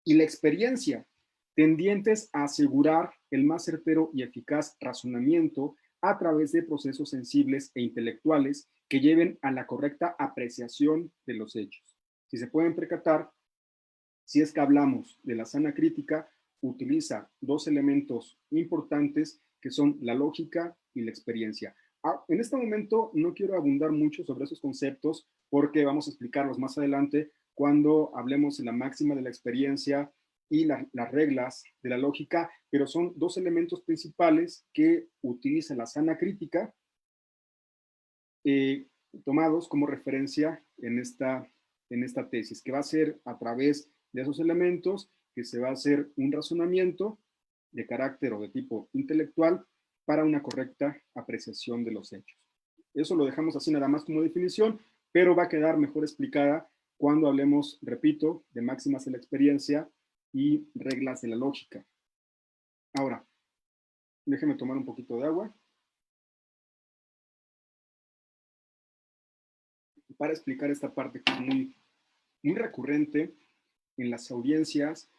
S3: y la experiencia, tendientes a asegurar el más certero y eficaz razonamiento a través de procesos sensibles e intelectuales que lleven a la correcta apreciación de los hechos. Si se pueden percatar, si es que hablamos de la sana crítica, utiliza dos elementos importantes que son la lógica y la experiencia. En este momento no quiero abundar mucho sobre esos conceptos porque vamos a explicarlos más adelante cuando hablemos de la máxima de la experiencia y las reglas de la lógica, pero son dos elementos principales que utiliza la sana crítica, tomados como referencia en esta tesis, que va a ser a través de esos elementos que se va a hacer un razonamiento de carácter o de tipo intelectual para una correcta apreciación de los hechos. Eso lo dejamos así nada más como definición, pero va a quedar mejor explicada cuando hablemos, repito, de máximas de la experiencia y reglas de la lógica. Ahora, déjenme tomar un poquito de agua para explicar esta parte que es muy recurrente en las audiencias,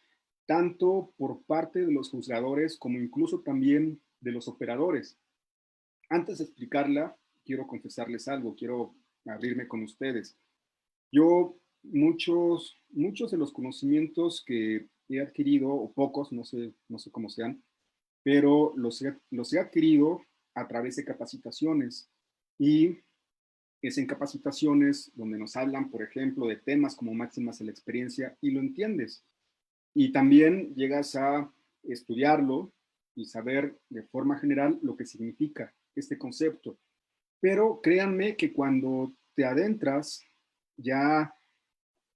S3: tanto por parte de los juzgadores como incluso también de los operadores. Antes de explicarla, quiero confesarles algo, quiero abrirme con ustedes. Yo, muchos de los conocimientos que he adquirido, o pocos, no sé cómo sean, pero los he adquirido a través de capacitaciones. Y es en capacitaciones donde nos hablan, por ejemplo, de temas como máximas de la experiencia y lo entiendes. Y también llegas a estudiarlo y saber de forma general lo que significa este concepto. Pero créanme que cuando te adentras ya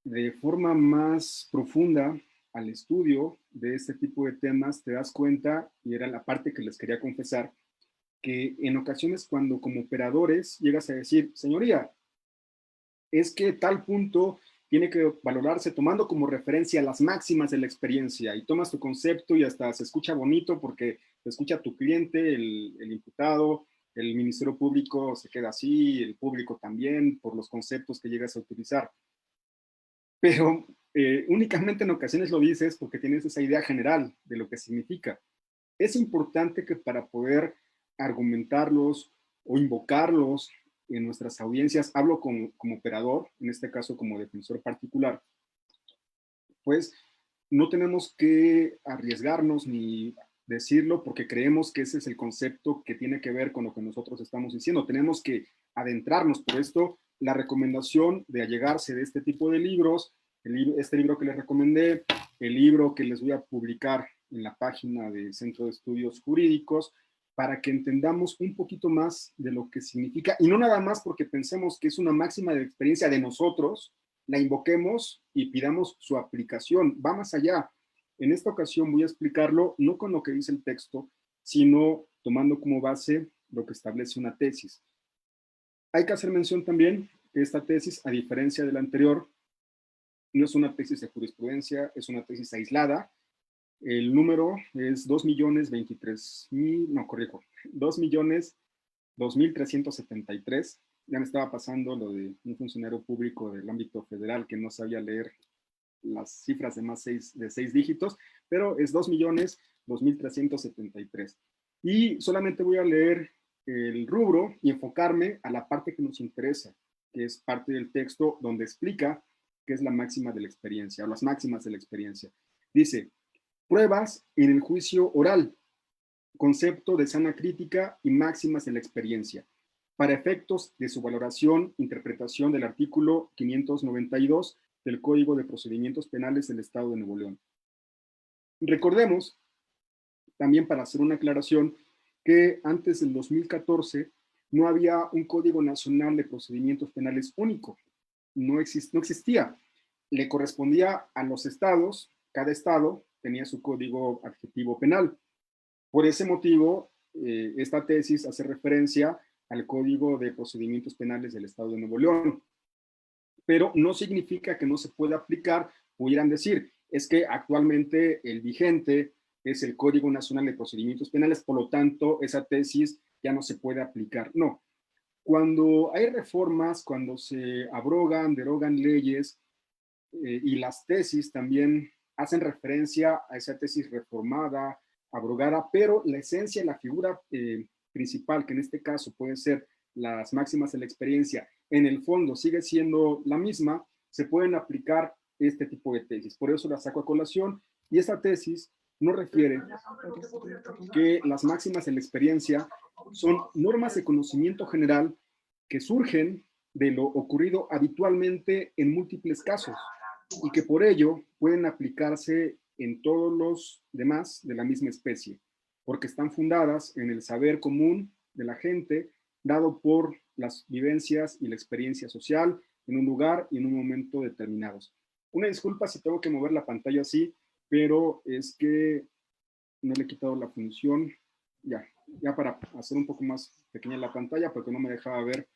S3: de forma más profunda al estudio de este tipo de temas, te das cuenta, y era la parte que les quería confesar, que en ocasiones cuando como operadores llegas a decir, señoría, es que tal punto tiene que valorarse tomando como referencia las máximas de la experiencia y tomas tu concepto y hasta se escucha bonito porque te escucha tu cliente, el imputado, el Ministerio Público se queda así, el público también, por los conceptos que llegas a utilizar. Pero únicamente en ocasiones lo dices porque tienes esa idea general de lo que significa. Es importante que para poder argumentarlos o invocarlos en nuestras audiencias, hablo como operador, en este caso como defensor particular, pues no tenemos que arriesgarnos ni decirlo porque creemos que ese es el concepto que tiene que ver con lo que nosotros estamos diciendo. Tenemos que adentrarnos. Por esto, la recomendación de allegarse de este tipo de libros, este libro que les recomendé, el libro que les voy a publicar en la página del Centro de Estudios Jurídicos, para que entendamos un poquito más de lo que significa, y no nada más porque pensemos que es una máxima de experiencia de nosotros, la invoquemos y pidamos su aplicación. Va más allá. En esta ocasión voy a explicarlo no con lo que dice el texto, sino tomando como base lo que establece una tesis. Hay que hacer mención también que esta tesis, a diferencia de la anterior, no es una tesis de jurisprudencia, es una tesis aislada. El número es 2.023.000. Ya me estaba pasando lo de un funcionario público del ámbito federal que no sabía leer las cifras de más de 6 dígitos, pero es 2.002.373. Y solamente voy a leer el rubro y enfocarme a la parte que nos interesa, que es parte del texto donde explica qué es la máxima de la experiencia, o las máximas de la experiencia. Dice, pruebas en el juicio oral, concepto de sana crítica y máximas de la experiencia, para efectos de su valoración, interpretación del artículo 592 del Código de Procedimientos Penales del Estado de Nuevo León. Recordemos, también para hacer una aclaración, que antes del 2014 no había un Código Nacional de Procedimientos Penales único, no existía. Le correspondía a los estados, cada estado tenía su código adjetivo penal. Por ese motivo, esta tesis hace referencia al Código de Procedimientos Penales del Estado de Nuevo León. Pero no significa que no se pueda aplicar. Pudieran decir, es que actualmente el vigente es el Código Nacional de Procedimientos Penales, por lo tanto, esa tesis ya no se puede aplicar. No. Cuando hay reformas, cuando se abrogan, derogan leyes, y las tesis también hacen referencia a esa tesis reformada, abrogada, pero la esencia, la figura principal, que en este caso pueden ser las máximas de la experiencia, en el fondo sigue siendo la misma, se pueden aplicar este tipo de tesis. Por eso la saco a colación, y esta tesis nos refiere que las máximas de la experiencia son normas de conocimiento general que surgen de lo ocurrido habitualmente en múltiples casos y que por ello pueden aplicarse en todos los demás de la misma especie, porque están fundadas en el saber común de la gente, dado por las vivencias y la experiencia social en un lugar y en un momento determinados. Una disculpa si tengo que mover la pantalla así, pero es que no le he quitado la función, ya para hacer un poco más pequeña la pantalla, porque no me dejaba ver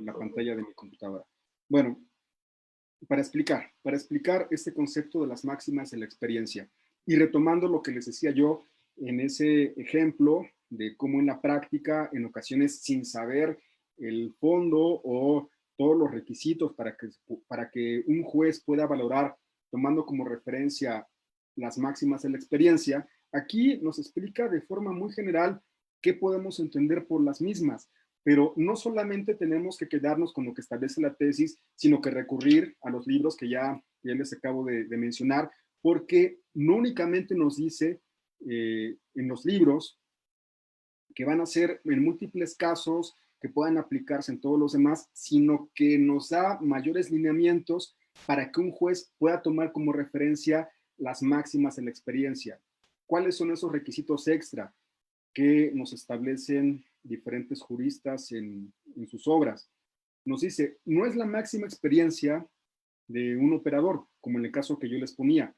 S3: la pantalla de mi computadora. Bueno, para explicar este concepto de las máximas de la experiencia y retomando lo que les decía yo en ese ejemplo de cómo en la práctica, en ocasiones sin saber el fondo o todos los requisitos para que un juez pueda valorar tomando como referencia las máximas de la experiencia, aquí nos explica de forma muy general qué podemos entender por las mismas. Pero no solamente tenemos que quedarnos con lo que establece la tesis, sino que recurrir a los libros que ya les acabo de mencionar, porque no únicamente nos dice en los libros que van a ser en múltiples casos que puedan aplicarse en todos los demás, sino que nos da mayores lineamientos para que un juez pueda tomar como referencia las máximas de la experiencia. ¿Cuáles son esos requisitos extra que nos establecen diferentes juristas en sus obras? Nos dice, no es la máxima experiencia de un operador, como en el caso que yo les ponía.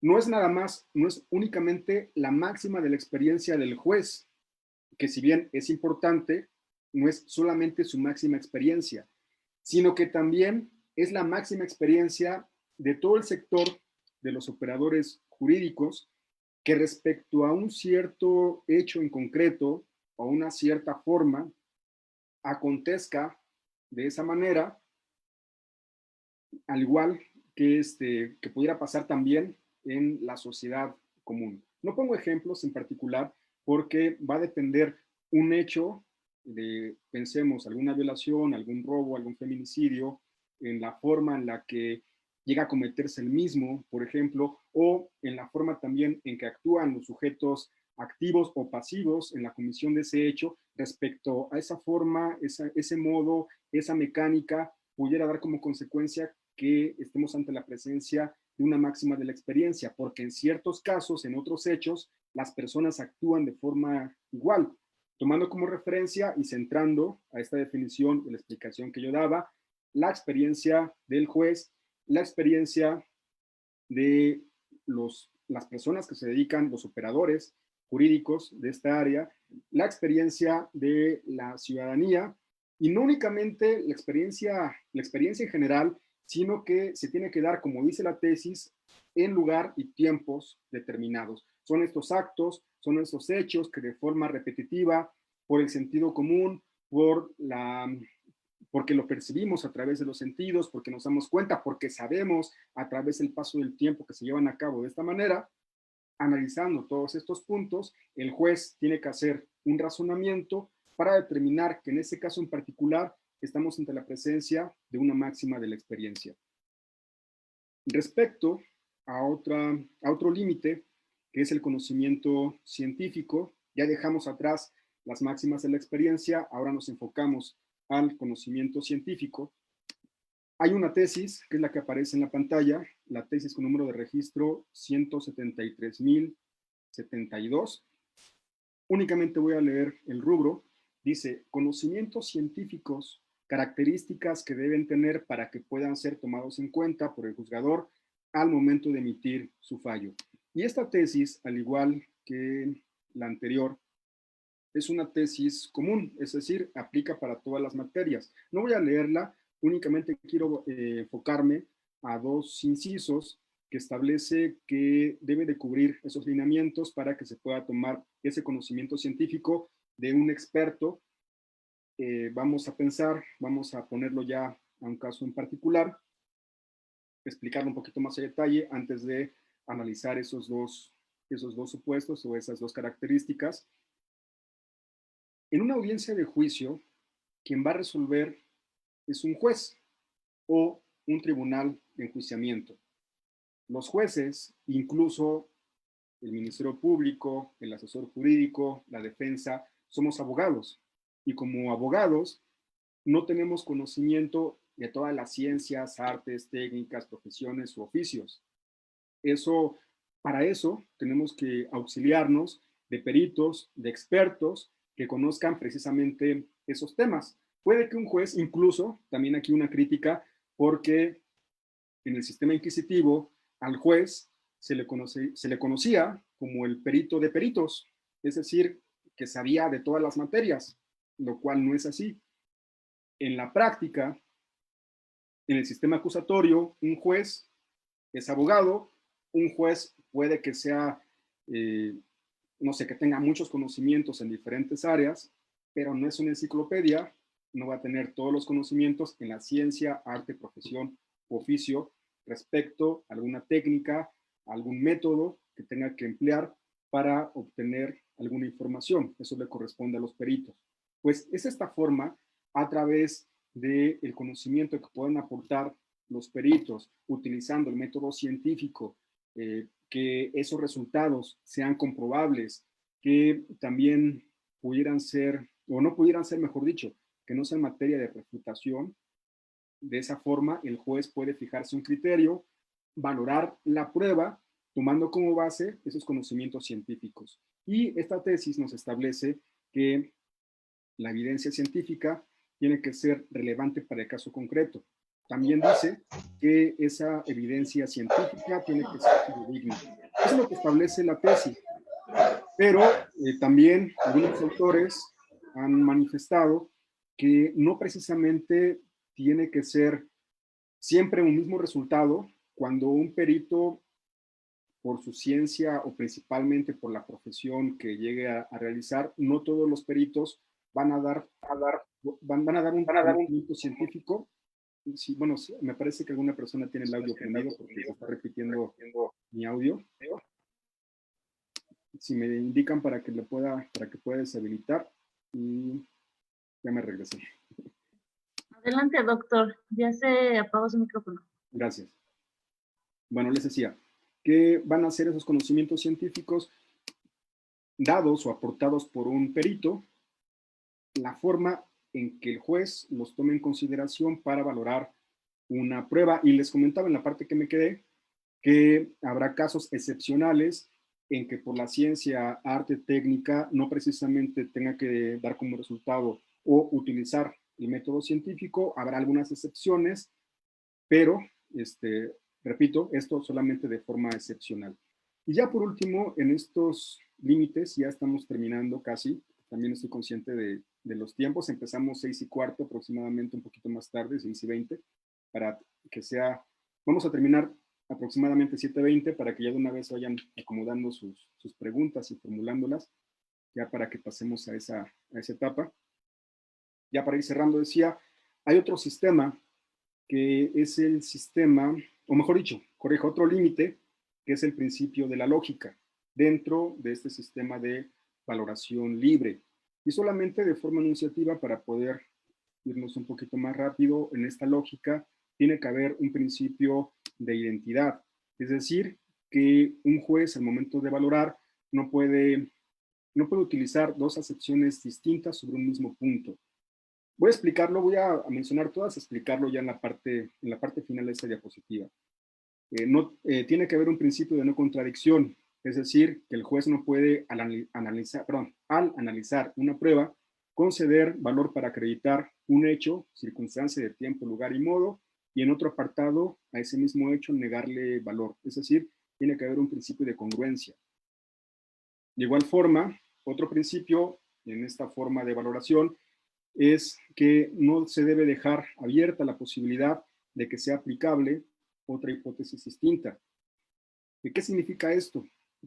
S3: No es nada más, no es únicamente la máxima de la experiencia del juez, que si bien es importante, no es solamente su máxima experiencia, sino que también es la máxima experiencia de todo el sector de los operadores jurídicos que respecto a un cierto hecho en concreto o una cierta forma acontezca de esa manera, al igual que, que pudiera pasar también en la sociedad común. No pongo ejemplos en particular porque va a depender un hecho de, pensemos, alguna violación, algún robo, algún feminicidio, en la forma en la que llega a cometerse el mismo, por ejemplo, o en la forma también en que actúan los sujetos activos o pasivos en la comisión de ese hecho respecto a esa forma, ese modo, esa mecánica, pudiera dar como consecuencia que estemos ante la presencia de una máxima de la experiencia, porque en ciertos casos, en otros hechos, las personas actúan de forma igual. Tomando como referencia y centrando a esta definición de la explicación que yo daba, la experiencia del juez, la experiencia de las personas que se dedican, los operadores jurídicos de esta área, la experiencia de la ciudadanía, y no únicamente la experiencia en general, sino que se tiene que dar, como dice la tesis, en lugar y tiempos determinados. Son estos actos, son estos hechos que de forma repetitiva, por el sentido común, porque lo percibimos a través de los sentidos, porque nos damos cuenta, porque sabemos a través del paso del tiempo que se llevan a cabo de esta manera, analizando todos estos puntos, el juez tiene que hacer un razonamiento para determinar que en este caso en particular estamos ante la presencia de una máxima de la experiencia. Respecto a otro límite, que es el conocimiento científico, ya dejamos atrás las máximas de la experiencia, ahora nos enfocamos al conocimiento científico. Hay una tesis, que es la que aparece en la pantalla, la tesis con número de registro 173.072. Únicamente voy a leer el rubro. Dice, conocimientos científicos, características que deben tener para que puedan ser tomados en cuenta por el juzgador al momento de emitir su fallo. Y esta tesis, al igual que la anterior, es una tesis común, es decir, aplica para todas las materias. No voy a leerla, únicamente quiero enfocarme a dos incisos que establece que debe de cubrir esos lineamientos para que se pueda tomar ese conocimiento científico de un experto. Vamos a pensar, vamos a ponerlo ya a un caso en particular, explicarlo un poquito más a detalle antes de analizar esos dos supuestos o esas dos características. En una audiencia de juicio, quien va a resolver es un juez o un tribunal de enjuiciamiento. Los jueces, incluso el Ministerio Público, el asesor jurídico, la defensa, somos abogados. Y como abogados, no tenemos conocimiento de todas las ciencias, artes, técnicas, profesiones u oficios. Para eso tenemos que auxiliarnos de peritos, de expertos que conozcan precisamente esos temas. Puede que un juez, incluso, también aquí una crítica, porque en el sistema inquisitivo al juez se le conocía como el perito de peritos, es decir, que sabía de todas las materias, lo cual no es así. En la práctica, en el sistema acusatorio, un juez es abogado, un juez puede que sea, no sé, que tenga muchos conocimientos en diferentes áreas, pero no es una enciclopedia, no va a tener todos los conocimientos en la ciencia, arte, profesión u oficio respecto a alguna técnica, algún método que tenga que emplear para obtener alguna información. Eso le corresponde a los peritos. Pues es esta forma, a través del conocimiento que pueden aportar los peritos utilizando el método científico, que esos resultados sean comprobables, que también pudieran ser, o no pudieran ser, mejor dicho, que no sean materia de refutación. De esa forma, el juez puede fijarse un criterio, valorar la prueba, tomando como base esos conocimientos científicos. Y esta tesis nos establece que la evidencia científica tiene que ser relevante para el caso concreto. También dice que esa evidencia científica tiene que ser fidedigna. Eso es lo que establece la tesis. Pero también algunos autores han manifestado que no precisamente tiene que ser siempre un mismo resultado cuando un perito, por su ciencia o principalmente por la profesión que llegue a realizar, no todos los peritos van a dar un conocimiento científico. Sí, bueno, sí, me parece que alguna persona tiene el audio prendido porque se está repitiendo mi audio. Si me indican para que pueda deshabilitar, y ya me regresé.
S5: Adelante, doctor. Ya se apagó su micrófono.
S3: Gracias. Bueno, les decía que van a ser esos conocimientos científicos dados o aportados por un perito, la forma en que el juez los tome en consideración para valorar una prueba. Y les comentaba en la parte que me quedé que habrá casos excepcionales en que por la ciencia, arte, técnica, no precisamente tenga que dar como resultado o utilizar el método científico. Habrá algunas excepciones, pero, repito, esto solamente de forma excepcional. Y ya por último, en estos límites, ya estamos terminando casi, también estoy consciente de los tiempos, empezamos 6:15 aproximadamente, un poquito más tarde, 6:20, para que sea, vamos a terminar aproximadamente 7:20 para que ya de una vez vayan acomodando sus preguntas y formulándolas, ya para que pasemos a esa etapa. Ya para ir cerrando, decía, hay otro sistema que es el sistema, o mejor dicho, corrijo, otro límite, que es el principio de la lógica, dentro de este sistema de valoración libre. Y solamente de forma enunciativa, para poder irnos un poquito más rápido en esta lógica, tiene que haber un principio de identidad. Es decir, que un juez al momento de valorar no puede utilizar dos acepciones distintas sobre un mismo punto. Voy a explicarlo, voy a mencionar todas, explicarlo ya en la parte final de esta diapositiva. Tiene que haber un principio de no contradicción, es decir, que el juez no puede, al analizar una prueba, conceder valor para acreditar un hecho, circunstancia de tiempo, lugar y modo, y en otro apartado a ese mismo hecho negarle valor. Es decir, tiene que haber un principio de congruencia. De igual forma, otro principio en esta forma de valoración es que no se debe dejar abierta la posibilidad de que sea aplicable otra hipótesis distinta. ¿Qué significa esto?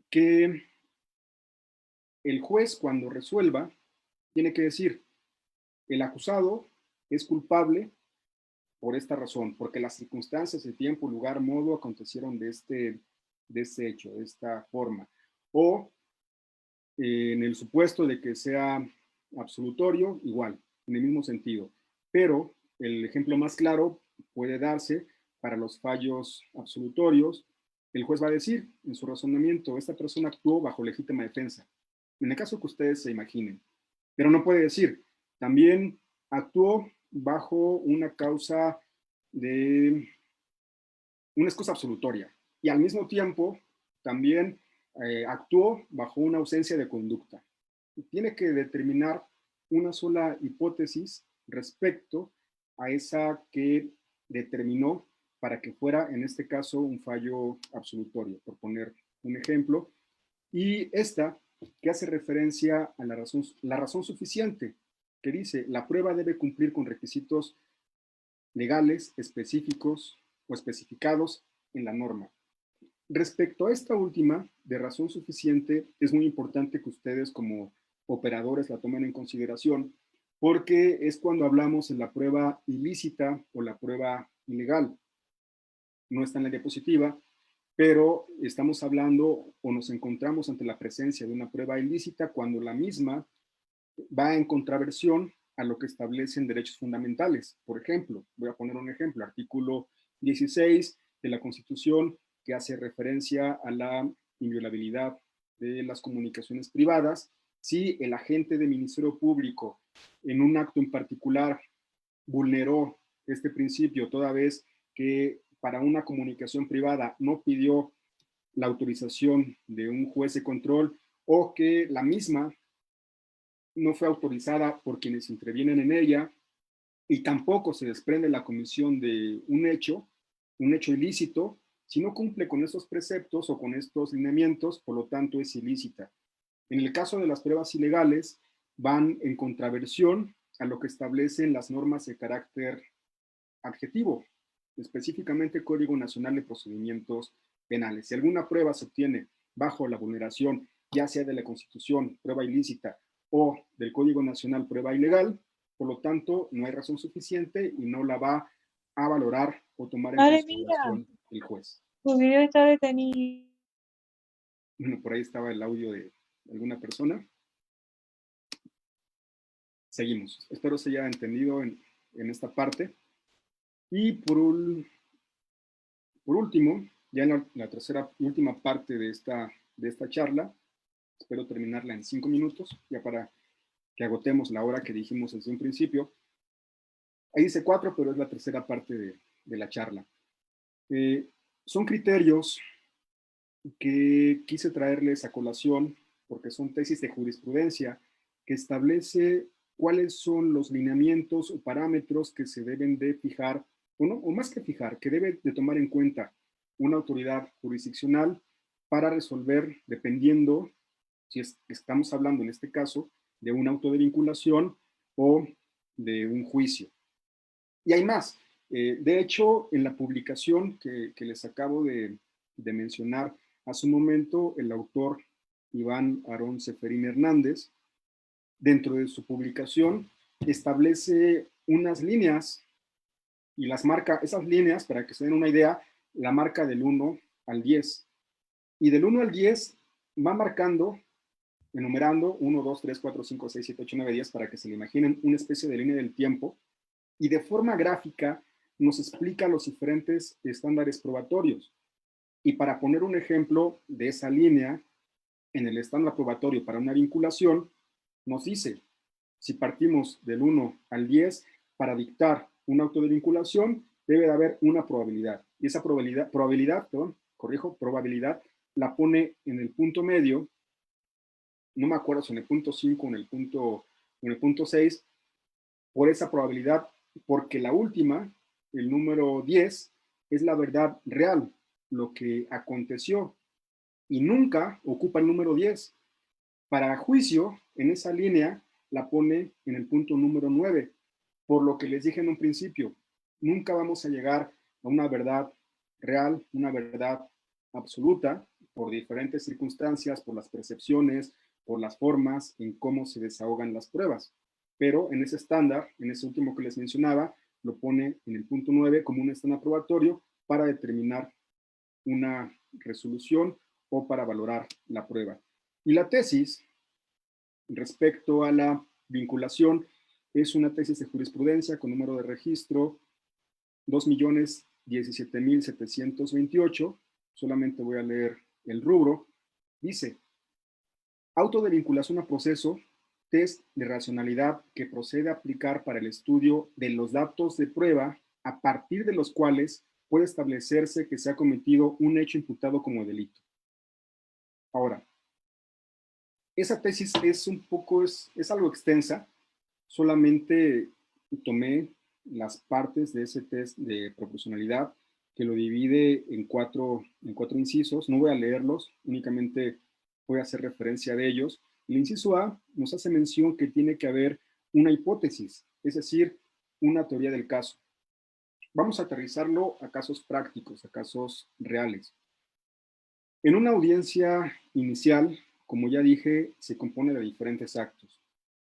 S3: Que el juez, cuando resuelva, tiene que decir, el acusado es culpable por esta razón, porque las circunstancias, el tiempo, lugar, modo acontecieron de este hecho, de esta forma. O en el supuesto de que sea absolutorio, igual, en el mismo sentido. Pero el ejemplo más claro puede darse para los fallos absolutorios. El juez va a decir en su razonamiento, esta persona actuó bajo legítima defensa, en el caso que ustedes se imaginen. Pero no puede decir, también actuó bajo una causa de una excusa absolutoria y al mismo tiempo también actuó bajo una ausencia de conducta. Tiene que determinar una sola hipótesis respecto a esa que determinó para que fuera, en este caso, un fallo absolutorio, por poner un ejemplo. Y esta que hace referencia a la razón suficiente, que dice, la prueba debe cumplir con requisitos legales, específicos o especificados en la norma. Respecto a esta última, de razón suficiente, es muy importante que ustedes como operadores la tomen en consideración, porque es cuando hablamos en la prueba ilícita o la prueba ilegal. No está en la diapositiva, pero estamos hablando o nos encontramos ante la presencia de una prueba ilícita cuando la misma va en contraversión a lo que establecen derechos fundamentales. Por ejemplo, voy a poner un ejemplo, artículo 16 de la Constitución, que hace referencia a la inviolabilidad de las comunicaciones privadas. Si el agente del Ministerio Público en un acto en particular vulneró este principio, toda vez que para una comunicación privada no pidió la autorización de un juez de control o que la misma no fue autorizada por quienes intervienen en ella y tampoco se desprende la comisión de un hecho ilícito, si no cumple con estos preceptos o con estos lineamientos, por lo tanto es ilícita. En el caso de las pruebas ilegales, van en contraversión a lo que establecen las normas de carácter adjetivo, específicamente el Código Nacional de Procedimientos Penales. Si alguna prueba se obtiene bajo la vulneración, ya sea de la Constitución, prueba ilícita, o del Código Nacional, prueba ilegal, por lo tanto, no hay razón suficiente y no la va a valorar o tomar en consideración el juez.
S6: Tu video está detenido.
S3: Bueno, por ahí estaba el audio de alguna persona. Seguimos. Espero se haya entendido en esta parte. Y por último, ya en la tercera y última parte de esta charla, espero terminarla en 5 minutos, ya para que agotemos la hora que dijimos desde un principio. Ahí dice 4, pero es la tercera parte de la charla. Son criterios que quise traerles a colación, porque son tesis de jurisprudencia que establece cuáles son los lineamientos o parámetros que se deben de fijar, o más que fijar, que debe de tomar en cuenta una autoridad jurisdiccional para resolver, dependiendo si estamos hablando en este caso de un auto de vinculación o de un juicio. Y hay más. De hecho, en la publicación que les acabo de mencionar hace un momento, el autor Iván Aarón Seferín Hernández, dentro de su publicación, establece unas líneas y las marca, esas líneas, para que se den una idea, la marca del 1 al 10. Y del 1 al 10 va marcando, enumerando 1, 2, 3, 4, 5, 6, 7, 8, 9, 10, para que se le imaginen una especie de línea del tiempo, y de forma gráfica nos explica los diferentes estándares probatorios. Y para poner un ejemplo de esa línea, en el estándar probatorio para una vinculación, nos dice, si partimos del 1 al 10, para dictar un auto de vinculación, debe de haber una probabilidad. Y esa probabilidad, la pone en el punto medio, no me acuerdo si en el punto 5 o en el punto 6, por esa probabilidad, porque la última, el número 10, es la verdad real, lo que aconteció, y nunca ocupa el número 10. Para juicio, en esa línea, la pone en el punto número 9, por lo que les dije en un principio, nunca vamos a llegar a una verdad real, una verdad absoluta, por diferentes circunstancias, por las percepciones, por las formas en cómo se desahogan las pruebas. Pero en ese estándar, en ese último que les mencionaba, lo pone en el punto 9 como un estándar probatorio para determinar una resolución o para valorar la prueba. Y la tesis, respecto a la vinculación, es una tesis de jurisprudencia con número de registro 2.017.728. Solamente voy a leer el rubro. Dice, auto de vinculación a proceso, test de racionalidad que procede a aplicar para el estudio de los datos de prueba a partir de los cuales puede establecerse que se ha cometido un hecho imputado como delito. Ahora, esa tesis es algo extensa, solamente tomé las partes de ese test de proporcionalidad que lo divide en cuatro incisos. No voy a leerlos, únicamente voy a hacer referencia de ellos. El inciso A nos hace mención que tiene que haber una hipótesis, es decir, una teoría del caso. Vamos a aterrizarlo a casos prácticos, a casos reales. En una audiencia inicial, como ya dije, se compone de diferentes actos.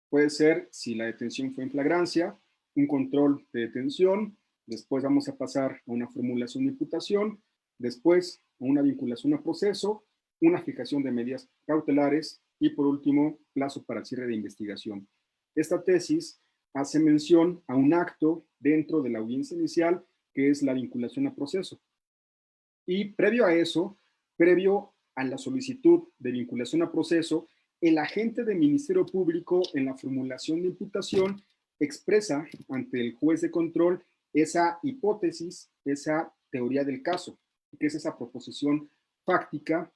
S3: Puede ser, si la detención fue en flagrancia, un control de detención, después vamos a pasar a una formulación de imputación después una vinculación a proceso, una fijación de medidas cautelares y por último, plazo para el cierre de investigación. Esta tesis hace mención a un acto dentro de la audiencia inicial que es la vinculación a proceso. Y previo a eso, previo a la solicitud de vinculación a proceso, el agente del Ministerio Público en la formulación de imputación expresa ante el juez de control esa hipótesis, esa teoría del caso, que es esa proposición fáctica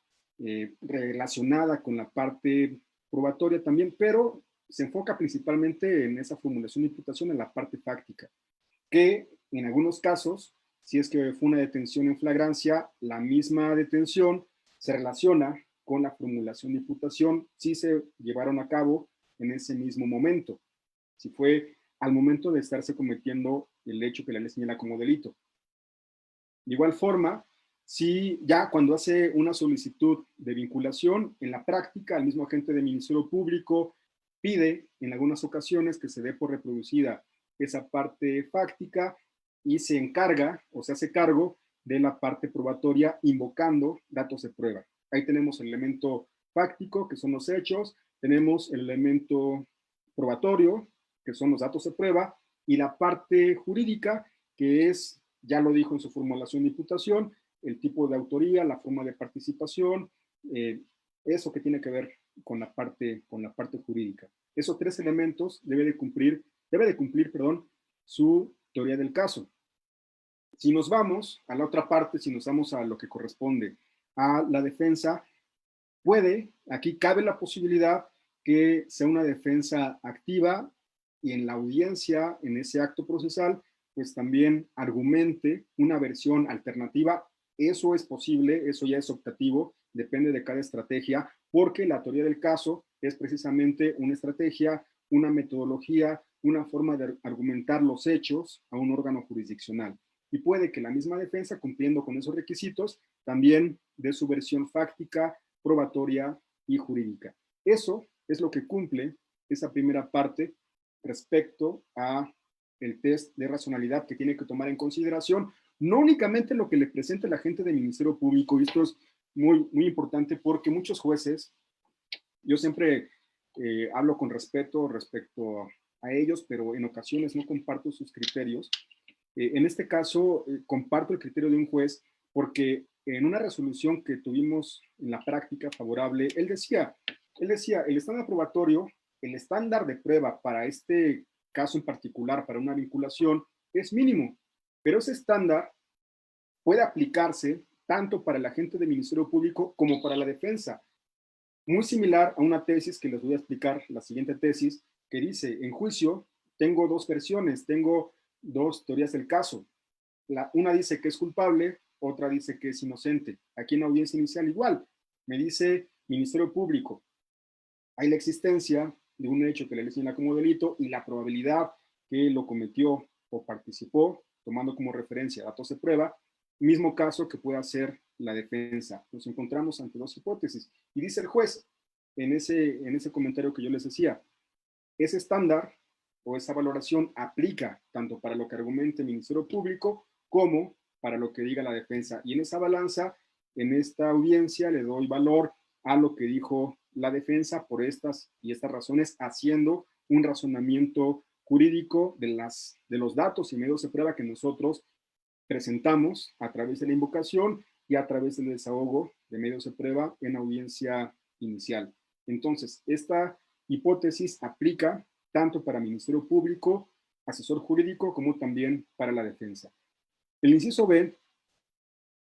S3: relacionada con la parte probatoria también, pero se enfoca principalmente en esa formulación de imputación en la parte fáctica, que en algunos casos, si es que fue una detención en flagrancia, la misma detención se relaciona con la formulación de imputación si se llevaron a cabo en ese mismo momento, si fue al momento de estarse cometiendo el hecho que la ley señala como delito. De igual forma, si ya cuando hace una solicitud de vinculación, en la práctica, el mismo agente del Ministerio Público pide en algunas ocasiones que se dé por reproducida esa parte fáctica y se encarga o se hace cargo de la parte probatoria invocando datos de prueba. Ahí tenemos el elemento fáctico, que son los hechos, tenemos el elemento probatorio, que son los datos de prueba, y la parte jurídica, que es, ya lo dijo en su formulación de imputación, el tipo de autoría, la forma de participación, eso que tiene que ver con la parte jurídica. Esos tres elementos debe de cumplir, su teoría del caso. Si nos vamos a la otra parte, si nos vamos a lo que corresponde a la defensa, aquí cabe la posibilidad que sea una defensa activa y en la audiencia, en ese acto procesal, pues también argumente una versión alternativa. Eso es posible, eso ya es optativo, depende de cada estrategia, porque la teoría del caso es precisamente una estrategia, una metodología, una forma de argumentar los hechos a un órgano jurisdiccional. Y puede que la misma defensa, cumpliendo con esos requisitos, también dé su versión fáctica, probatoria y jurídica. Eso es lo que cumple esa primera parte respecto a el test de racionalidad que tiene que tomar en consideración, no únicamente lo que le presenta el agente del Ministerio Público, y esto es muy, muy importante porque muchos jueces, yo siempre hablo con respeto respecto a ellos, pero en ocasiones no comparto sus criterios. En este caso, comparto el criterio de un juez porque en una resolución que tuvimos en la práctica favorable, él decía, el estándar probatorio, el estándar de prueba para este caso en particular, para una vinculación, es mínimo, pero ese estándar puede aplicarse tanto para el agente del Ministerio Público como para la defensa. Muy similar a una tesis que les voy a explicar, la siguiente tesis, que dice, en juicio tengo dos versiones, tengo dos teorías del caso. Una dice que es culpable, otra dice que es inocente. Aquí en la audiencia inicial igual, me dice Ministerio Público, hay la existencia de un hecho que la ley señala como delito y la probabilidad que lo cometió o participó, tomando como referencia datos de prueba, mismo caso que pueda ser la defensa. Nos encontramos ante dos hipótesis. Y dice el juez, en ese comentario que yo les decía, ese estándar o esa valoración aplica tanto para lo que argumente el Ministerio Público como para lo que diga la defensa. Y en esa balanza, en esta audiencia, le doy valor a lo que dijo la defensa por estas y estas razones, haciendo un razonamiento jurídico de los datos y medios de prueba que nosotros presentamos a través de la invocación y a través del desahogo de medios de prueba en audiencia inicial. Entonces, esta hipótesis aplica tanto para Ministerio Público, asesor jurídico, como también para la defensa. El inciso B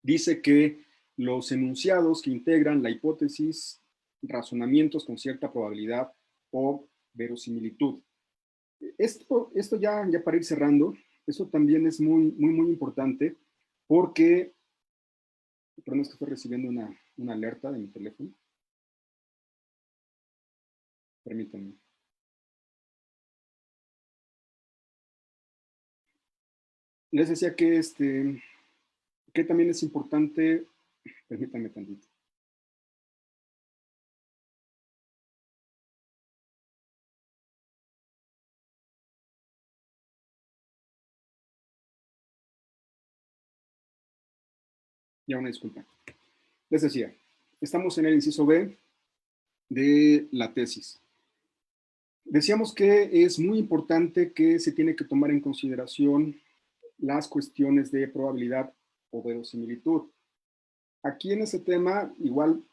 S3: dice que los enunciados que integran la hipótesis, razonamientos con cierta probabilidad o verosimilitud. Esto ya para ir cerrando, eso también es muy, muy, muy importante porque, perdón, es que estoy recibiendo una alerta de mi teléfono. Permítanme. Les decía que también es importante, permítanme tantito. Ya una disculpa. Les decía, estamos en el inciso B de la tesis. Decíamos que es muy importante que se tiene que tomar en consideración las cuestiones de probabilidad o verosimilitud. Aquí en ese tema, igual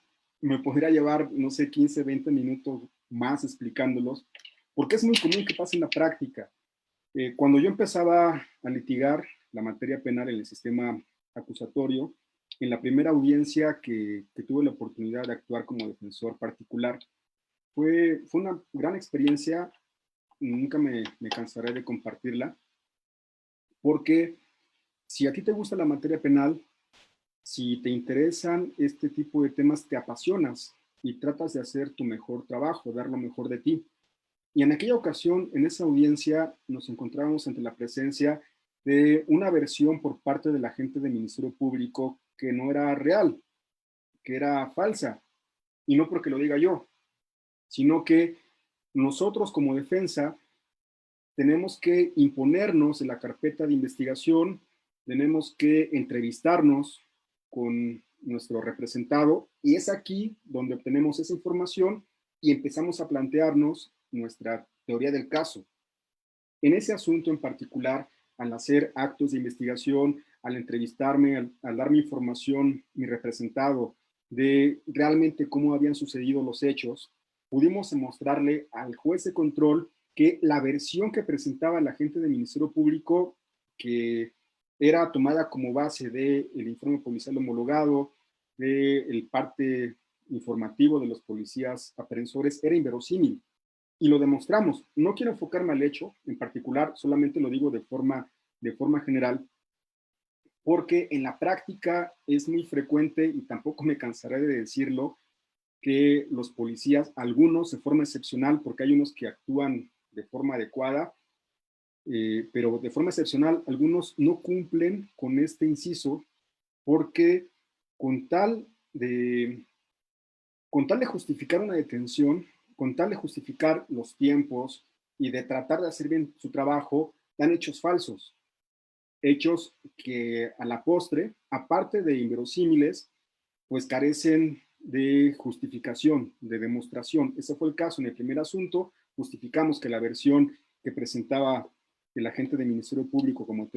S3: me podría llevar, no sé, 15, 20 minutos más explicándolos, porque es muy común que pase en la práctica. Cuando yo empezaba a litigar la materia penal en el sistema acusatorio, en la primera audiencia que tuve la oportunidad de actuar como defensor particular, fue una gran experiencia, nunca me cansaré de compartirla, porque si a ti te gusta la materia penal, si te interesan este tipo de temas, te apasionas y tratas de hacer tu mejor trabajo, dar lo mejor de ti. Y en aquella ocasión, en esa audiencia, nos encontramos ante la presencia de una versión por parte del agente del Ministerio Público que no era real, que era falsa. Y no porque lo diga yo, sino que nosotros como defensa tenemos que imponernos en la carpeta de investigación, tenemos que entrevistarnos con nuestro representado y es aquí donde obtenemos esa información y empezamos a plantearnos nuestra teoría del caso. En ese asunto en particular, al hacer actos de investigación, al entrevistarme, al dar mi información, mi representado, de realmente cómo habían sucedido los hechos, pudimos mostrarle al juez de control que la versión que presentaba el agente del Ministerio Público, que era tomada como base del informe policial homologado, del parte informativo de los policías aprensores, era inverosímil. Y lo demostramos. No quiero enfocarme al hecho en particular, solamente lo digo de forma general, porque en la práctica es muy frecuente, y tampoco me cansaré de decirlo, que los policías, algunos de forma excepcional, porque hay unos que actúan de forma adecuada, pero de forma excepcional, algunos no cumplen con este inciso porque con tal de justificar una detención, con tal de justificar los tiempos y de tratar de hacer bien su trabajo, dan hechos falsos, hechos que a la postre, aparte de inverosímiles, pues carecen de justificación, de demostración. Ese fue el caso en el primer asunto. Justificamos que la versión que presentaba el agente del Ministerio Público como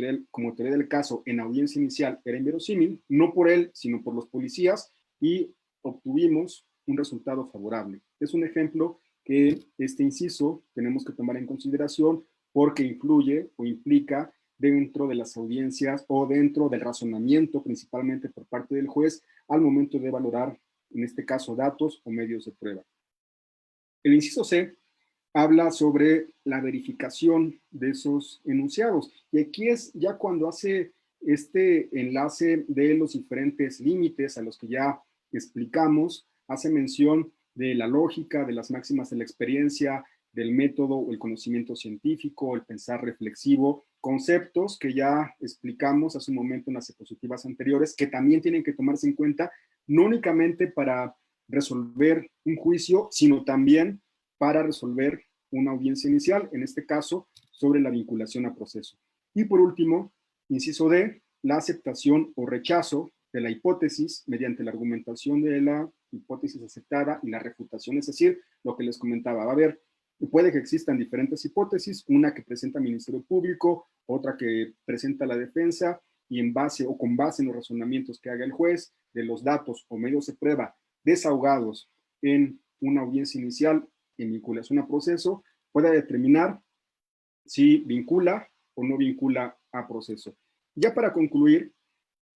S3: teoría del caso en audiencia inicial era inverosímil, no por él, sino por los policías, y obtuvimos un resultado favorable. Es un ejemplo que este inciso tenemos que tomar en consideración porque influye o implica dentro de las audiencias o dentro del razonamiento, principalmente por parte del juez, al momento de valorar, en este caso, datos o medios de prueba. El inciso C habla sobre la verificación de esos enunciados. Y aquí es ya cuando hace este enlace de los diferentes límites a los que ya explicamos, hace mención de la lógica, de las máximas de la experiencia, del método o el conocimiento científico, el pensar reflexivo, conceptos que ya explicamos hace un momento en las diapositivas anteriores, que también tienen que tomarse en cuenta, no únicamente para resolver un juicio, sino también para resolver una audiencia inicial, en este caso, sobre la vinculación a proceso. Y por último, inciso D, la aceptación o rechazo de la hipótesis mediante la argumentación de la hipótesis aceptada y la refutación, es decir, lo que les comentaba, va a haber, puede que existan diferentes hipótesis, una que presenta el Ministerio Público, otra que presenta la defensa, y en base o con base en los razonamientos que haga el juez, de los datos o medios de prueba desahogados en una audiencia inicial en vinculación a proceso, pueda determinar si vincula o no vincula a proceso. Ya para concluir,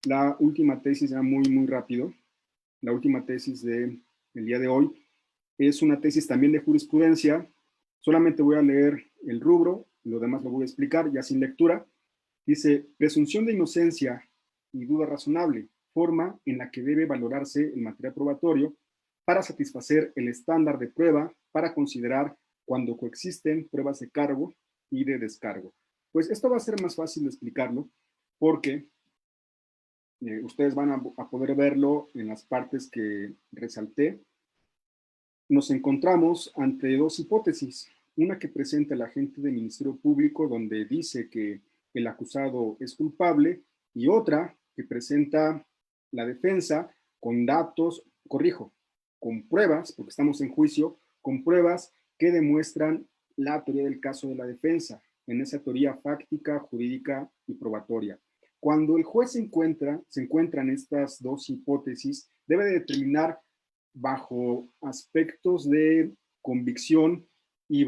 S3: la última tesis, ya muy rápido, la última tesis del día de hoy, es una tesis también de jurisprudencia. Solamente voy a leer el rubro, lo demás lo voy a explicar ya sin lectura. Dice, presunción de inocencia y duda razonable, forma en la que debe valorarse el material probatorio para satisfacer el estándar de prueba para considerar cuando coexisten pruebas de cargo y de descargo. Pues esto va a ser más fácil de explicarlo porque ustedes van a poder verlo en las partes que resalté. Nos encontramos ante dos hipótesis, una que presenta el agente del Ministerio Público donde dice que el acusado es culpable y otra que presenta la defensa con datos, corrijo, con pruebas, porque estamos en juicio, con pruebas que demuestran la teoría del caso de la defensa, en esa teoría fáctica, jurídica y probatoria. Cuando el juez se encuentra en estas dos hipótesis, debe de determinar bajo aspectos de convicción y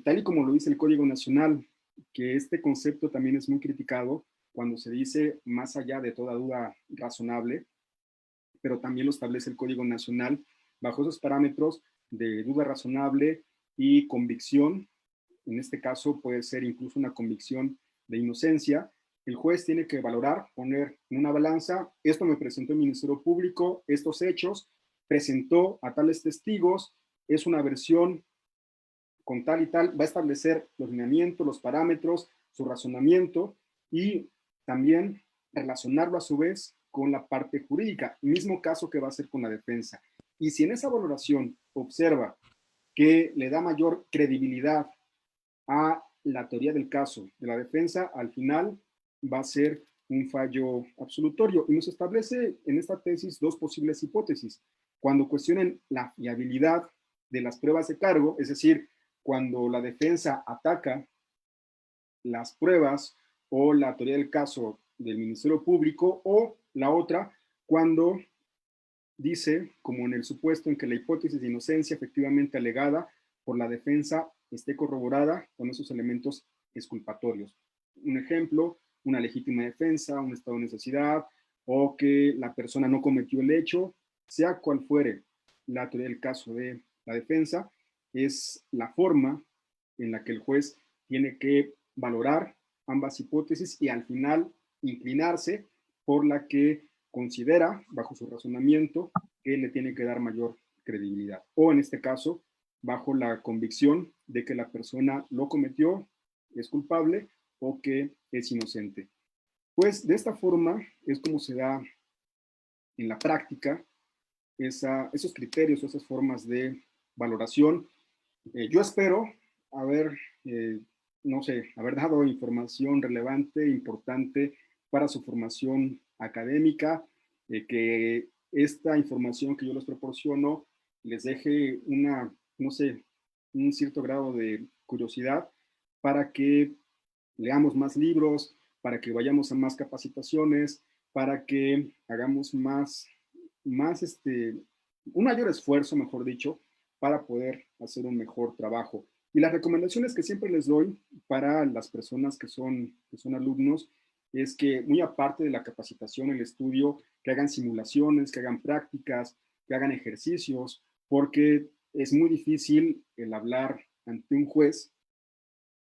S3: tal y como lo dice el Código Nacional, que este concepto también es muy criticado cuando se dice más allá de toda duda razonable, pero también lo establece el Código Nacional bajo esos parámetros de duda razonable y convicción. En este caso puede ser incluso una convicción de inocencia. El juez tiene que valorar, poner en una balanza, esto me presentó el Ministerio Público, estos hechos, presentó a tales testigos, es una versión con tal y tal, va a establecer los lineamientos, los parámetros, su razonamiento y también relacionarlo a su vez con la parte jurídica, mismo caso que va a hacer con la defensa. Y si en esa valoración observa que le da mayor credibilidad a la teoría del caso de la defensa, al final va a ser un fallo absolutorio. Y nos establece en esta tesis dos posibles hipótesis. Cuando cuestionen la fiabilidad de las pruebas de cargo, es decir, cuando la defensa ataca las pruebas o la teoría del caso del Ministerio Público, o la otra, cuando dice, como en el supuesto en que la hipótesis de inocencia efectivamente alegada por la defensa esté corroborada con esos elementos exculpatorios. Un ejemplo, una legítima defensa, un estado de necesidad, o que la persona no cometió el hecho, sea cual fuere la teoría del caso de la defensa, es la forma en la que el juez tiene que valorar ambas hipótesis y al final inclinarse por la que considera, bajo su razonamiento, que le tiene que dar mayor credibilidad. O en este caso, bajo la convicción de que la persona lo cometió, es culpable o que es inocente. Pues de esta forma es como se da en la práctica esos criterios, esas formas de valoración. Yo espero haber, haber dado información relevante, importante para su formación académica, que esta información que yo les proporciono les deje un cierto grado de curiosidad para que leamos más libros, para que vayamos a más capacitaciones, para que hagamos un mayor esfuerzo, mejor dicho, para poder hacer un mejor trabajo. Y las recomendaciones que siempre les doy para las personas que son alumnos es que, muy aparte de la capacitación, el estudio, que hagan simulaciones, que hagan prácticas, que hagan ejercicios, porque es muy difícil el hablar ante un juez.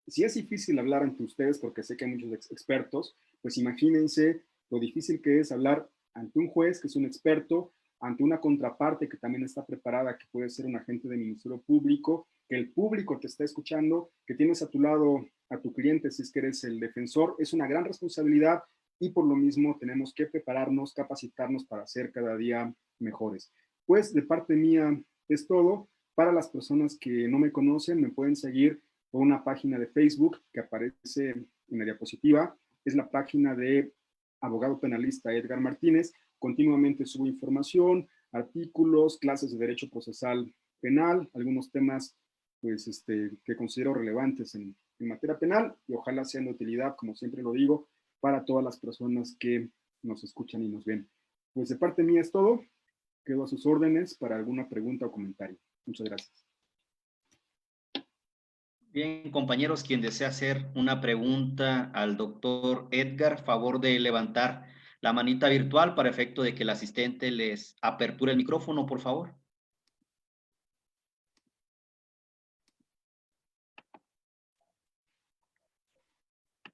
S3: Si es difícil hablar ante ustedes, porque sé que hay muchos expertos, pues imagínense lo difícil que es hablar ante un juez que es un experto, ante una contraparte que también está preparada, que puede ser un agente del Ministerio Público, que el público te está escuchando, que tienes a tu lado a tu cliente si es que eres el defensor. Es una gran responsabilidad y por lo mismo tenemos que prepararnos, capacitarnos para ser cada día mejores. Pues de parte mía es todo. Para las personas que no me conocen, me pueden seguir por una página de Facebook que aparece en la diapositiva. Es la página de abogado penalista Edgar Martínez. Continuamente subo información, artículos, clases de derecho procesal penal, algunos temas pues, que considero relevantes en materia penal y ojalá sean de utilidad, como siempre lo digo, para todas las personas que nos escuchan y nos ven. Pues de parte mía es todo. Quedo a sus órdenes para alguna pregunta o comentario. Muchas gracias.
S2: Bien, compañeros, quien desea hacer una pregunta al doctor Edgar, favor de levantar la manita virtual para efecto de que el asistente les aperture el micrófono, por favor.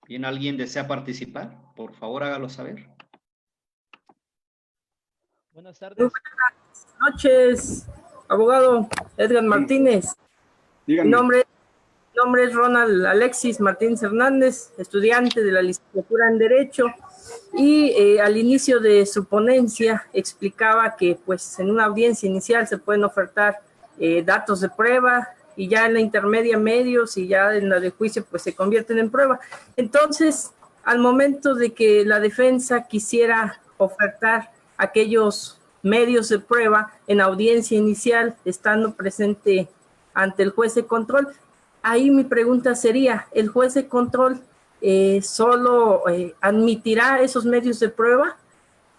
S2: Bien, ¿alguien desea participar? Por favor, hágalo saber.
S7: Buenas tardes.
S4: Buenas noches, abogado Edgar Martínez.
S3: Díganme.
S4: Mi nombre es Ronald Alexis Martínez Hernández, estudiante de la licenciatura en Derecho, y al inicio de su ponencia explicaba que pues en una audiencia inicial se pueden ofertar datos de prueba y ya en la intermedia medios y ya en la de juicio pues se convierten en prueba. Entonces, al momento de que la defensa quisiera ofertar aquellos medios de prueba en audiencia inicial, estando presente ante el juez de control. Ahí mi pregunta sería, ¿el juez de control solo admitirá esos medios de prueba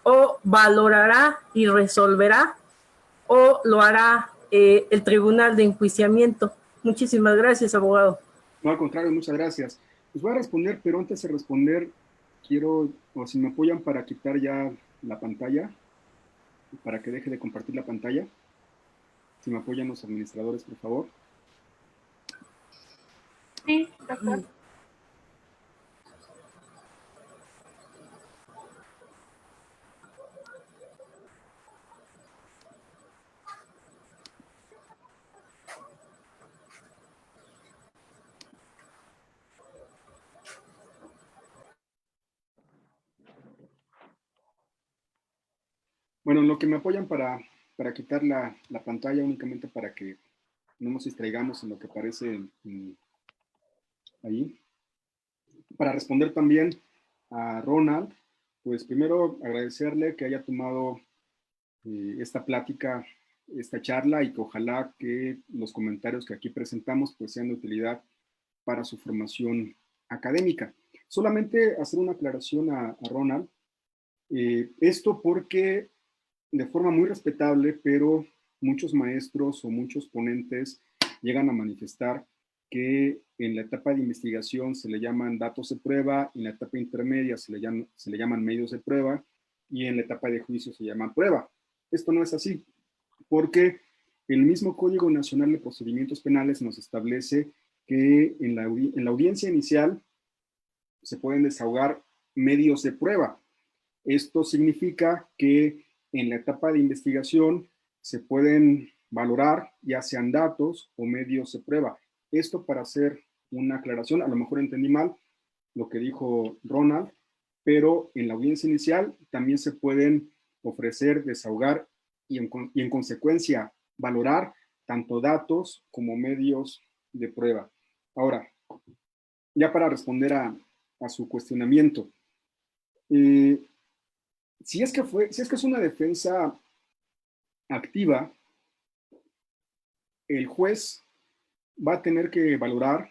S4: o valorará y resolverá o lo hará el tribunal de enjuiciamiento? Muchísimas gracias, abogado.
S3: No, al contrario, muchas gracias. Les voy a responder, pero antes de responder, quiero, o si me apoyan para quitar ya la pantalla, para que deje de compartir la pantalla. Si me apoyan los administradores, por favor.
S5: Sí, doctor.
S3: Bueno, lo que me apoyan para quitar la pantalla únicamente para que no nos distraigamos en lo que aparece ahí. Para responder también a Ronald, pues primero agradecerle que haya tomado esta plática, esta charla, y que ojalá que los comentarios que aquí presentamos pues sean de utilidad para su formación académica. Solamente hacer una aclaración a Ronald. Esto porque de forma muy respetable, pero muchos maestros o muchos ponentes llegan a manifestar que en la etapa de investigación se le llaman datos de prueba, en la etapa intermedia se le llaman medios de prueba, y en la etapa de juicio se llaman prueba. Esto no es así, porque el mismo Código Nacional de Procedimientos Penales nos establece que en la audiencia inicial se pueden desahogar medios de prueba. Esto significa que en la etapa de investigación se pueden valorar ya sean datos o medios de prueba. Esto para hacer una aclaración, a lo mejor entendí mal lo que dijo Ronald, pero en la audiencia inicial también se pueden ofrecer, desahogar y en consecuencia valorar tanto datos como medios de prueba. Ahora, ya para responder a su cuestionamiento, si es que es una defensa activa, el juez va a tener que valorar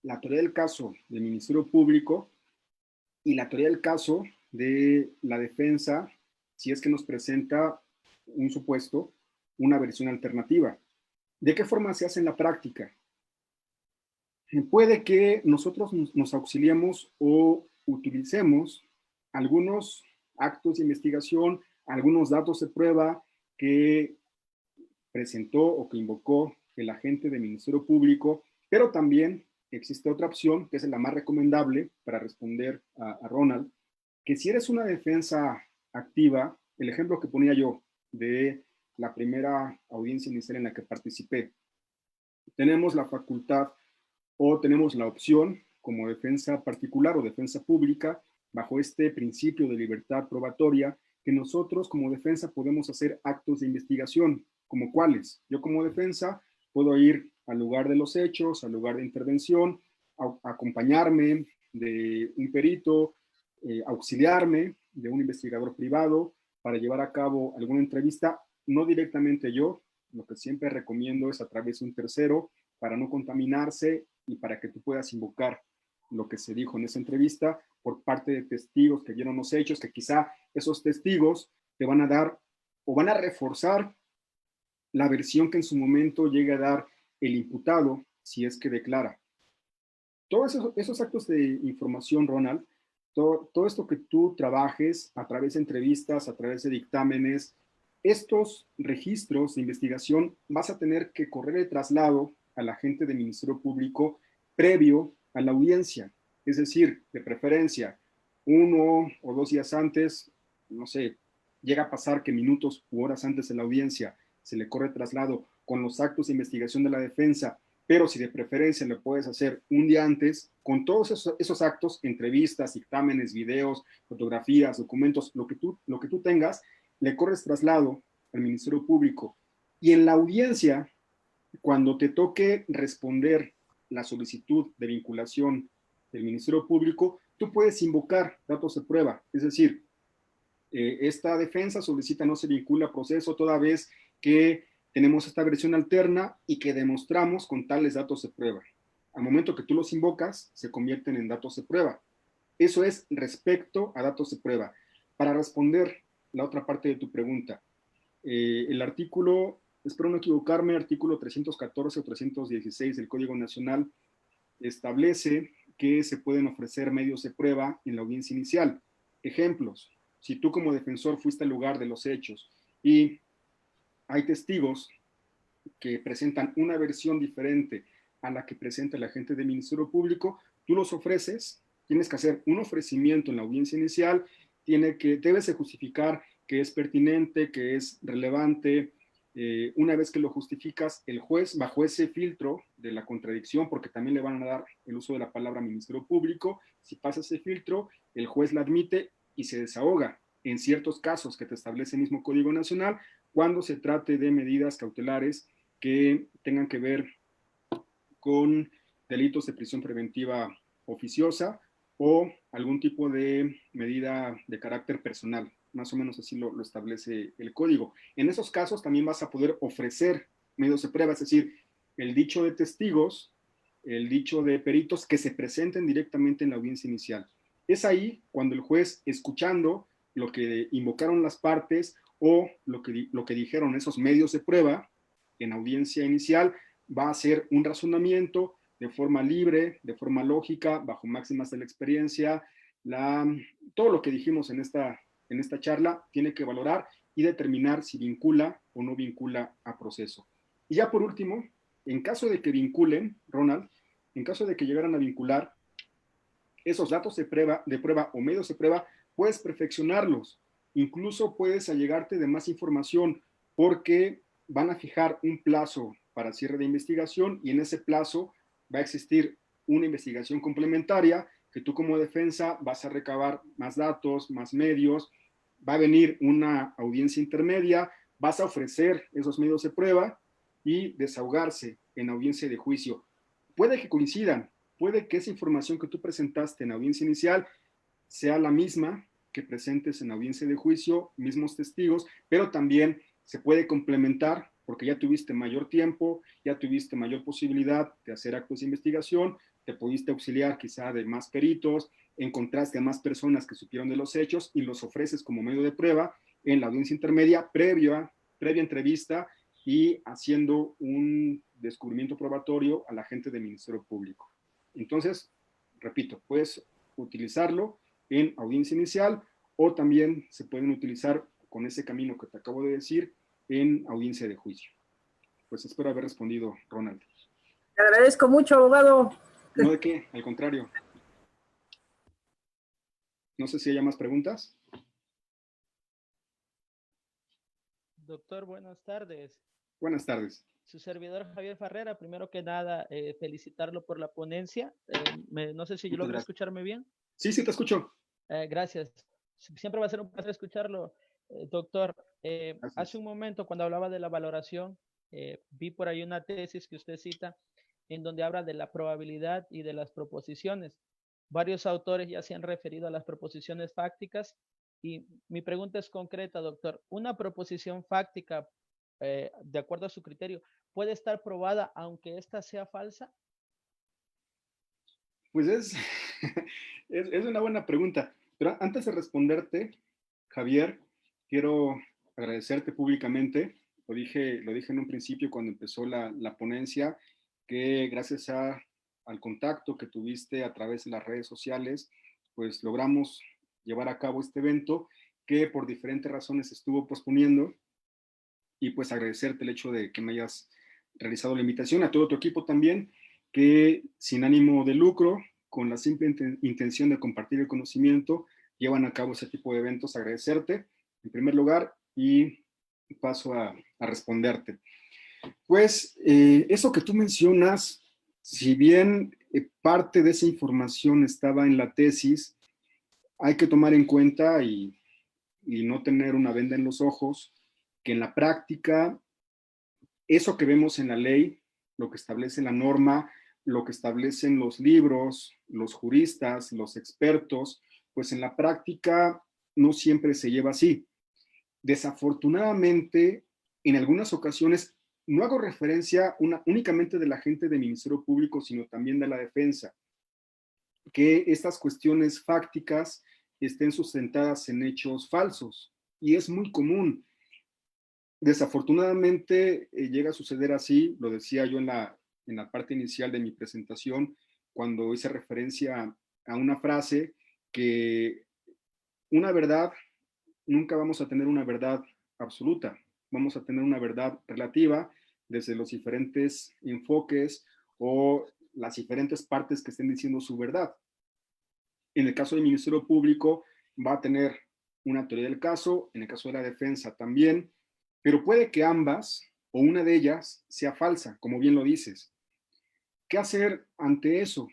S3: la teoría del caso del Ministerio Público y la teoría del caso de la defensa, si es que nos presenta un supuesto, una versión alternativa. ¿De qué forma se hace en la práctica? Puede que nosotros nos auxiliemos o utilicemos algunos actos de investigación, algunos datos de prueba que presentó o que invocó el agente del Ministerio Público, pero también existe otra opción, que es la más recomendable para responder a Ronald, que si eres una defensa activa, el ejemplo que ponía yo de la primera audiencia inicial en la que participé, tenemos la facultad o tenemos la opción como defensa particular o defensa pública, bajo este principio de libertad probatoria, que nosotros como defensa podemos hacer actos de investigación, como cuáles. Yo como defensa puedo ir al lugar de los hechos, al lugar de intervención, acompañarme de un perito, auxiliarme de un investigador privado para llevar a cabo alguna entrevista, no directamente yo, lo que siempre recomiendo es a través de un tercero para no contaminarse y para que tú puedas invocar lo que se dijo en esa entrevista por parte de testigos que vieron los hechos, que quizá esos testigos te van a dar o van a reforzar la versión que en su momento llegue a dar el imputado si es que declara. Todos esos actos de información, Ronald, todo esto que tú trabajes a través de entrevistas, a través de dictámenes, estos registros de investigación vas a tener que correr el traslado al agente del Ministerio Público previo a la audiencia. Es decir, de preferencia, 1 o 2 días antes, no sé, llega a pasar que minutos u horas antes de la audiencia se le corre traslado con los actos de investigación de la defensa, pero si de preferencia lo puedes hacer un día antes, con todos esos actos, entrevistas, dictámenes, videos, fotografías, documentos, lo que tú tengas, le corres traslado al Ministerio Público. Y en la audiencia, cuando te toque responder la solicitud de vinculación del Ministerio Público, tú puedes invocar datos de prueba. Es decir, Esta defensa solicita no se vincula a proceso toda vez que tenemos esta versión alterna y que demostramos con tales datos de prueba. Al momento que tú los invocas, se convierten en datos de prueba. Eso es respecto a datos de prueba. Para responder la otra parte de tu pregunta, el artículo, espero no equivocarme, artículo 314 o 316 del Código Nacional establece que se pueden ofrecer medios de prueba en la audiencia inicial. Ejemplos: si tú como defensor fuiste al lugar de los hechos y hay testigos que presentan una versión diferente a la que presenta el agente del Ministerio Público, tú los ofreces, tienes que hacer un ofrecimiento en la audiencia inicial, debes de justificar que es pertinente, que es relevante. Una vez que lo justificas, el juez, bajo ese filtro de la contradicción, porque también le van a dar el uso de la palabra Ministerio Público, si pasa ese filtro, el juez la admite y se desahoga en ciertos casos que te establece el mismo Código Nacional, cuando se trate de medidas cautelares que tengan que ver con delitos de prisión preventiva oficiosa o algún tipo de medida de carácter personal. Más o menos así lo establece el código. En esos casos también vas a poder ofrecer medios de prueba, es decir, el dicho de testigos, el dicho de peritos que se presenten directamente en la audiencia inicial. Es ahí cuando el juez, escuchando lo que invocaron las partes o lo que dijeron esos medios de prueba en audiencia inicial, va a hacer un razonamiento de forma libre, de forma lógica, bajo máximas de la experiencia. Todo lo que dijimos en esta charla tiene que valorar y determinar si vincula o no vincula a proceso. Y ya por último, en caso de que vinculen, Ronald, en caso de que llegaran a vincular esos datos de prueba o medios de prueba, puedes perfeccionarlos. Incluso puedes allegarte de más información porque van a fijar un plazo para cierre de investigación y en ese plazo va a existir una investigación complementaria que tú como defensa vas a recabar más datos, más medios, va a venir una audiencia intermedia, vas a ofrecer esos medios de prueba y desahogarse en audiencia de juicio. Puede que coincidan, puede que esa información que tú presentaste en audiencia inicial sea la misma que presentes en audiencia de juicio, mismos testigos, pero también se puede complementar porque ya tuviste mayor tiempo, ya tuviste mayor posibilidad de hacer actos de investigación, te pudiste auxiliar quizá de más peritos, encontraste a más personas que supieron de los hechos y los ofreces como medio de prueba en la audiencia intermedia previa entrevista y haciendo un descubrimiento probatorio al agente del Ministerio Público. Entonces, repito, puedes utilizarlo en audiencia inicial o también se pueden utilizar con ese camino que te acabo de decir en audiencia de juicio. Pues espero haber respondido, Ronald.
S4: Te agradezco mucho, abogado.
S3: No de qué, al contrario. No sé si hay más preguntas.
S7: Doctor, buenas tardes.
S3: Buenas tardes.
S7: Su servidor Javier Farrera, primero que nada, felicitarlo por la ponencia. No sé si yo logro escucharme bien.
S3: Sí, sí, te escucho.
S7: Gracias. Siempre va a ser un placer escucharlo, doctor. Hace un momento, cuando hablaba de la valoración, vi por ahí una tesis que usted cita en donde habla de la probabilidad y de las proposiciones. Varios autores ya se han referido a las proposiciones fácticas y mi pregunta es concreta, doctor. ¿Una proposición fáctica, de acuerdo a su criterio, puede estar probada aunque ésta sea falsa?
S3: Pues es una buena pregunta. Pero antes de responderte, Javier, quiero agradecerte públicamente. Lo dije en un principio cuando empezó la ponencia, que gracias al contacto que tuviste a través de las redes sociales, pues logramos llevar a cabo este evento que por diferentes razones estuvo posponiendo. Y pues agradecerte el hecho de que me hayas realizado la invitación, a todo tu equipo también, que sin ánimo de lucro, con la simple intención de compartir el conocimiento, llevan a cabo ese tipo de eventos. Agradecerte en primer lugar y paso a responderte. Pues eso que tú mencionas, si bien parte de esa información estaba en la tesis, hay que tomar en cuenta y no tener una venda en los ojos, que en la práctica, eso que vemos en la ley, lo que establece la norma, lo que establecen los libros, los juristas, los expertos, pues en la práctica no siempre se lleva así. Desafortunadamente, en algunas ocasiones, no hago referencia únicamente de la gente del Ministerio Público, sino también de la defensa, que estas cuestiones fácticas estén sustentadas en hechos falsos. Y es muy común. Desafortunadamente, llega a suceder así, lo decía yo en la parte inicial de mi presentación, cuando hice referencia a una frase que una verdad, nunca vamos a tener una verdad absoluta, vamos a tener una verdad relativa desde los diferentes enfoques o las diferentes partes que estén diciendo su verdad. En el caso del Ministerio Público va a tener una teoría del caso, en el caso de la defensa también, pero puede que ambas o una de ellas sea falsa, como bien lo dices. ¿Qué hacer ante eso?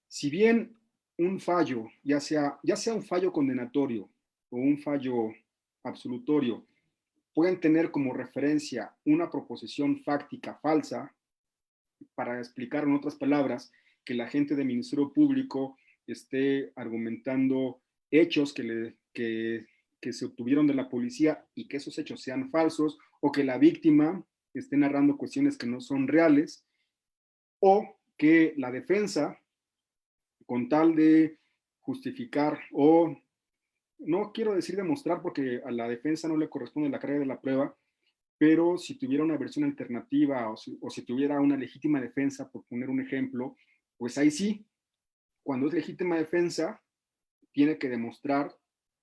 S3: Si bien un fallo, ya sea un fallo condenatorio o un fallo absolutorio, pueden tener como referencia una proposición fáctica falsa, para explicar en otras palabras que la gente del Ministerio Público esté argumentando hechos que se obtuvieron de la policía y que esos hechos sean falsos, o que la víctima esté narrando cuestiones que no son reales, o que la defensa, con tal de justificar, o no quiero decir demostrar porque a la defensa no le corresponde la carga de la prueba, pero si tuviera una versión alternativa o si tuviera una legítima defensa, por poner un ejemplo, pues ahí sí, cuando es legítima defensa, tiene que demostrar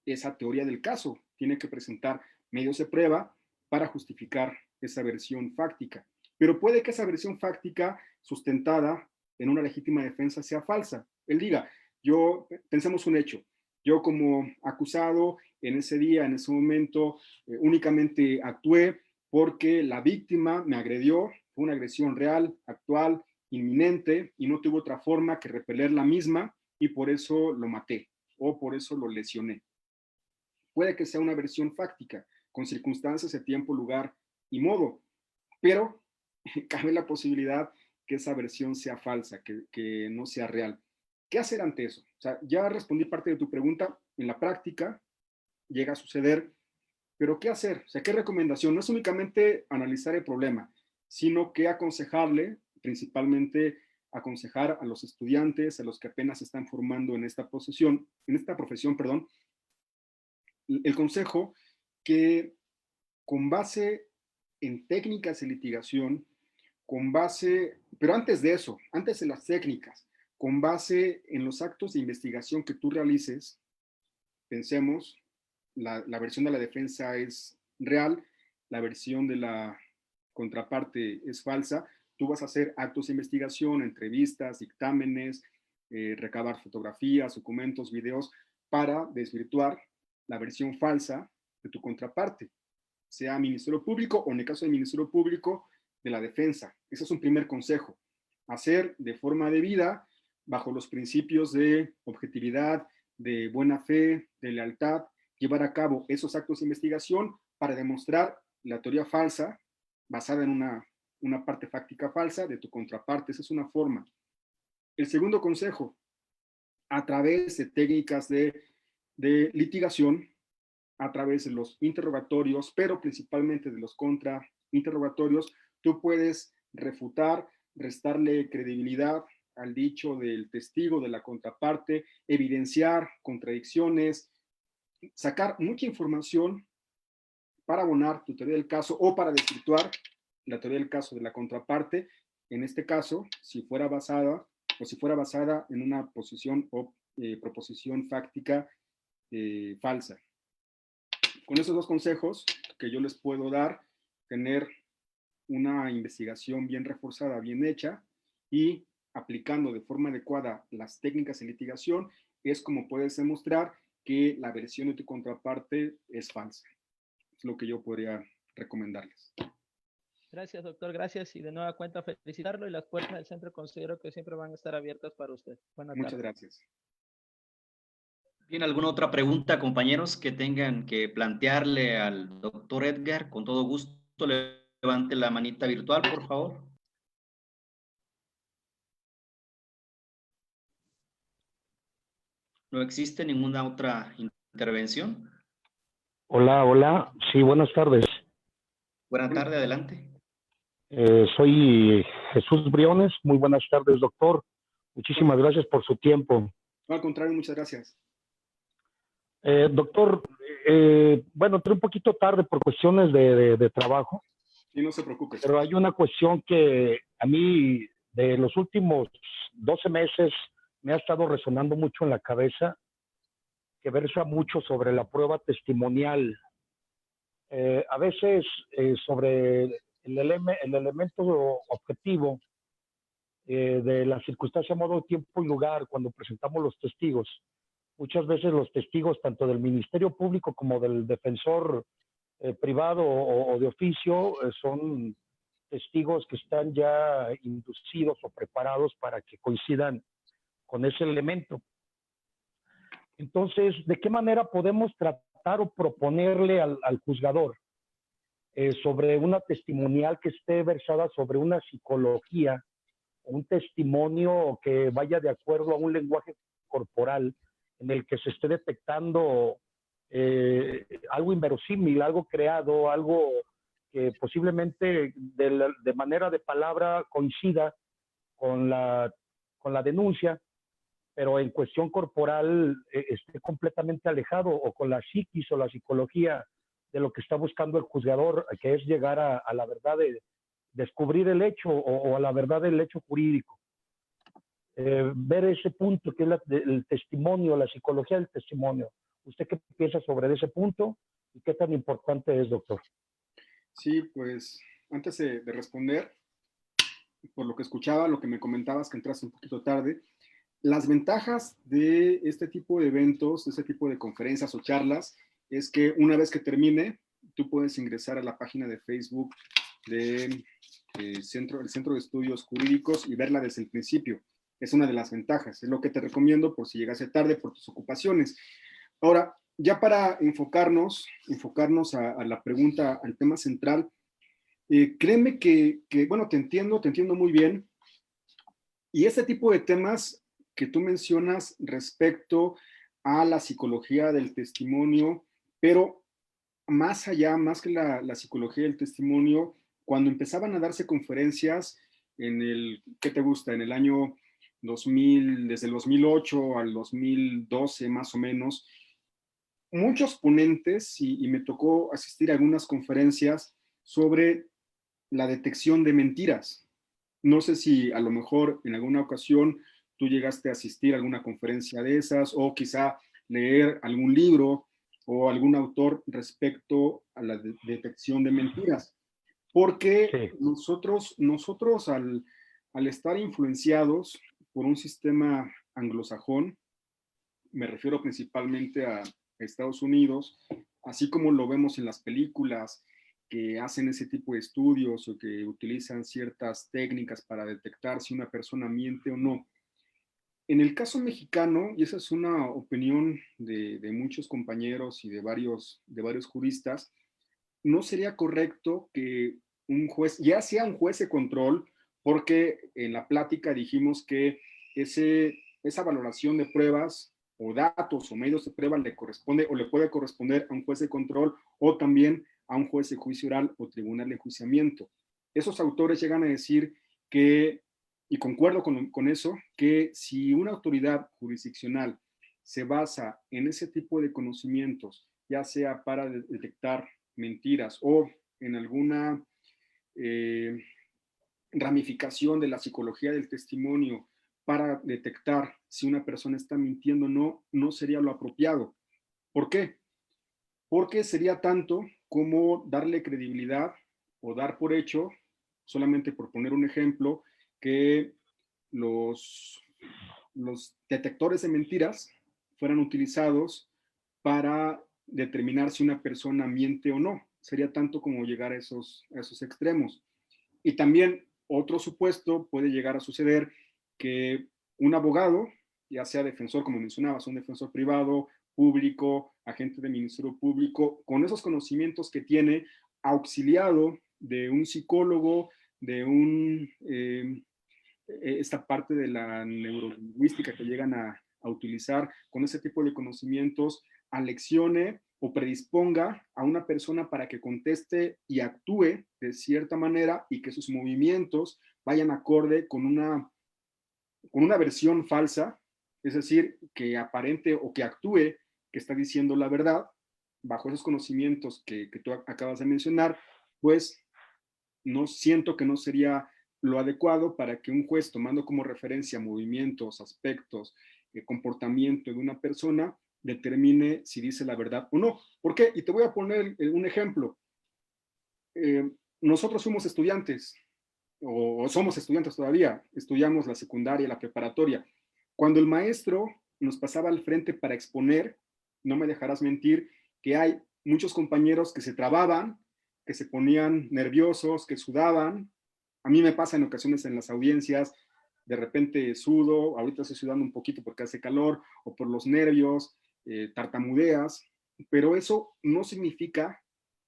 S3: esa teoría del caso, tiene que presentar medios de prueba para justificar esa versión fáctica. Pero puede que esa versión fáctica sustentada en una legítima defensa sea falsa. Él diga, pensemos un hecho, yo como acusado en ese día, en ese momento, únicamente actué porque la víctima me agredió, fue una agresión real, actual, inminente, y no tuve otra forma que repeler la misma, y por eso lo maté, o por eso lo lesioné. Puede que sea una versión fáctica, con circunstancias de tiempo, lugar y modo, pero cabe la posibilidad que esa versión sea falsa, que no sea real. ¿Qué hacer ante eso? O sea, ya respondí parte de tu pregunta. En la práctica llega a suceder, pero ¿qué hacer? O sea, ¿qué recomendación? No es únicamente analizar el problema, sino que aconsejarle, principalmente aconsejar a los estudiantes, a los que apenas se están formando en esta profesión, el consejo que con base en técnicas de litigación, pero antes de eso, antes de las técnicas, con base en los actos de investigación que tú realices, pensemos, la versión de la defensa es real, la versión de la contraparte es falsa, tú vas a hacer actos de investigación, entrevistas, dictámenes, recabar fotografías, documentos, videos, para desvirtuar la versión falsa de tu contraparte, sea Ministerio Público o en el caso del Ministerio Público, de la defensa. Ese es un primer consejo. Hacer de forma debida, bajo los principios de objetividad, de buena fe, de lealtad, llevar a cabo esos actos de investigación para demostrar la teoría falsa basada en una parte fáctica falsa de tu contraparte. Esa es una forma. El segundo consejo, a través de técnicas de litigación, a través de los interrogatorios, pero principalmente de los contrainterrogatorios, tú puedes refutar, restarle credibilidad al dicho del testigo, de la contraparte, evidenciar contradicciones, sacar mucha información para abonar tu teoría del caso o para desvirtuar la teoría del caso de la contraparte, en este caso, si fuera basada en una posición o proposición fáctica falsa. Con esos dos consejos que yo les puedo dar, tener una investigación bien reforzada, bien hecha, y aplicando de forma adecuada las técnicas de litigación, es como puedes demostrar que la versión de tu contraparte es falsa. Es lo que yo podría recomendarles.
S7: Gracias, doctor. Gracias. Y de nueva cuenta felicitarlo, y las puertas del centro considero que siempre van a estar abiertas para usted. Buenas tardes.
S3: Muchas gracias.
S2: ¿Bien, alguna otra pregunta, compañeros, que tengan que plantearle al doctor Edgar? Con todo gusto, levante la manita virtual, por favor. No existe ninguna otra intervención.
S8: Hola, hola. Sí, buenas tardes.
S2: Buenas tardes, adelante.
S8: Soy Jesús Briones. Muy buenas tardes, doctor. Muchísimas gracias por su tiempo.
S3: No, al contrario, muchas gracias.
S8: Doctor, bueno, entré un poquito tarde por cuestiones de trabajo,
S3: Y no se preocupe.
S8: pero hay una cuestión que a mí de los últimos 12 meses me ha estado resonando mucho en la cabeza, que versa mucho sobre la prueba testimonial. A veces sobre el elemento objetivo de la circunstancia, modo, tiempo y lugar cuando presentamos los testigos. Muchas veces los testigos, tanto del Ministerio Público como del defensor privado o de oficio, son testigos que están ya inducidos o preparados para que coincidan con ese elemento. Entonces, ¿de qué manera podemos tratar o proponerle al juzgador sobre una testimonial que esté versada sobre una psicología, un testimonio que vaya de acuerdo a un lenguaje corporal en el que se esté detectando algo inverosímil, algo creado, algo que posiblemente de manera de palabra coincida con la denuncia, pero en cuestión corporal esté completamente alejado, o con la psiquis o la psicología de lo que está buscando el juzgador, que es llegar a la verdad de descubrir el hecho o a la verdad del hecho jurídico. Ver ese punto que es el testimonio, la psicología del testimonio. ¿Usted qué piensa sobre ese punto y qué tan importante es, doctor?
S3: Sí, pues antes de responder, por lo que escuchaba, lo que me comentabas, que entraste un poquito tarde, las ventajas de este tipo de eventos, de este tipo de conferencias o charlas, es que una vez que termine, tú puedes ingresar a la página de Facebook del Centro de Estudios Jurídicos y verla desde el principio. Es una de las ventajas, es lo que te recomiendo por si llegase tarde por tus ocupaciones. Ahora, ya para enfocarnos a la pregunta, al tema central, créeme que, bueno, te entiendo muy bien, y este tipo de temas que tú mencionas respecto a la psicología del testimonio, pero más allá, más que la psicología del testimonio, cuando empezaban a darse conferencias en el, ¿qué te gusta? En el año 2000, desde el 2008 al 2012 más o menos, muchos ponentes, y me tocó asistir a algunas conferencias sobre la detección de mentiras. No sé si a lo mejor en alguna ocasión tú llegaste a asistir a alguna conferencia de esas, o quizá leer algún libro o algún autor respecto a la detección de mentiras. Porque
S8: Sí.
S3: nosotros al estar influenciados por un sistema anglosajón, me refiero principalmente a Estados Unidos, así como lo vemos en las películas que hacen ese tipo de estudios o que utilizan ciertas técnicas para detectar si una persona miente o no. En el caso mexicano, y esa es una opinión de muchos compañeros y de varios juristas, no sería correcto que un juez, ya sea un juez de control, porque en la plática dijimos que esa valoración de pruebas o datos o medios de prueba le corresponde o le puede corresponder a un juez de control o también a un juez de juicio oral o tribunal de enjuiciamiento. Esos autores llegan a decir que, y concuerdo con eso, que si una autoridad jurisdiccional se basa en ese tipo de conocimientos, ya sea para detectar mentiras o en alguna ramificación de la psicología del testimonio para detectar si una persona está mintiendo o no, no sería lo apropiado. ¿Por qué? Porque sería tanto como darle credibilidad o dar por hecho, solamente por poner un ejemplo, que los detectores de mentiras fueran utilizados para determinar si una persona miente o no. Sería tanto como llegar a esos extremos. Y también otro supuesto puede llegar a suceder que un abogado, ya sea defensor, como mencionabas, un defensor privado, público, agente de ministerio público, con esos conocimientos que tiene, auxiliado de un psicólogo, de esta parte de la neurolingüística que llegan a a utilizar con ese tipo de conocimientos, aleccione o predisponga a una persona para que conteste y actúe de cierta manera y que sus movimientos vayan acorde con una versión falsa, es decir, que aparente o que actúe que está diciendo la verdad, bajo esos conocimientos que tú acabas de mencionar, pues no siento que no sería lo adecuado para que un juez, tomando como referencia movimientos, aspectos, comportamiento de una persona, determine si dice la verdad o no. ¿Por qué? Y te voy a poner un ejemplo. Nosotros fuimos estudiantes, o somos estudiantes todavía, estudiamos la secundaria, la preparatoria. Cuando el maestro nos pasaba al frente para exponer, no me dejarás mentir, que hay muchos compañeros que se trababan, que se ponían nerviosos, que sudaban. A mí me pasa en ocasiones en las audiencias, de repente sudo, ahorita estoy sudando un poquito porque hace calor, o por los nervios, tartamudeas, pero eso no significa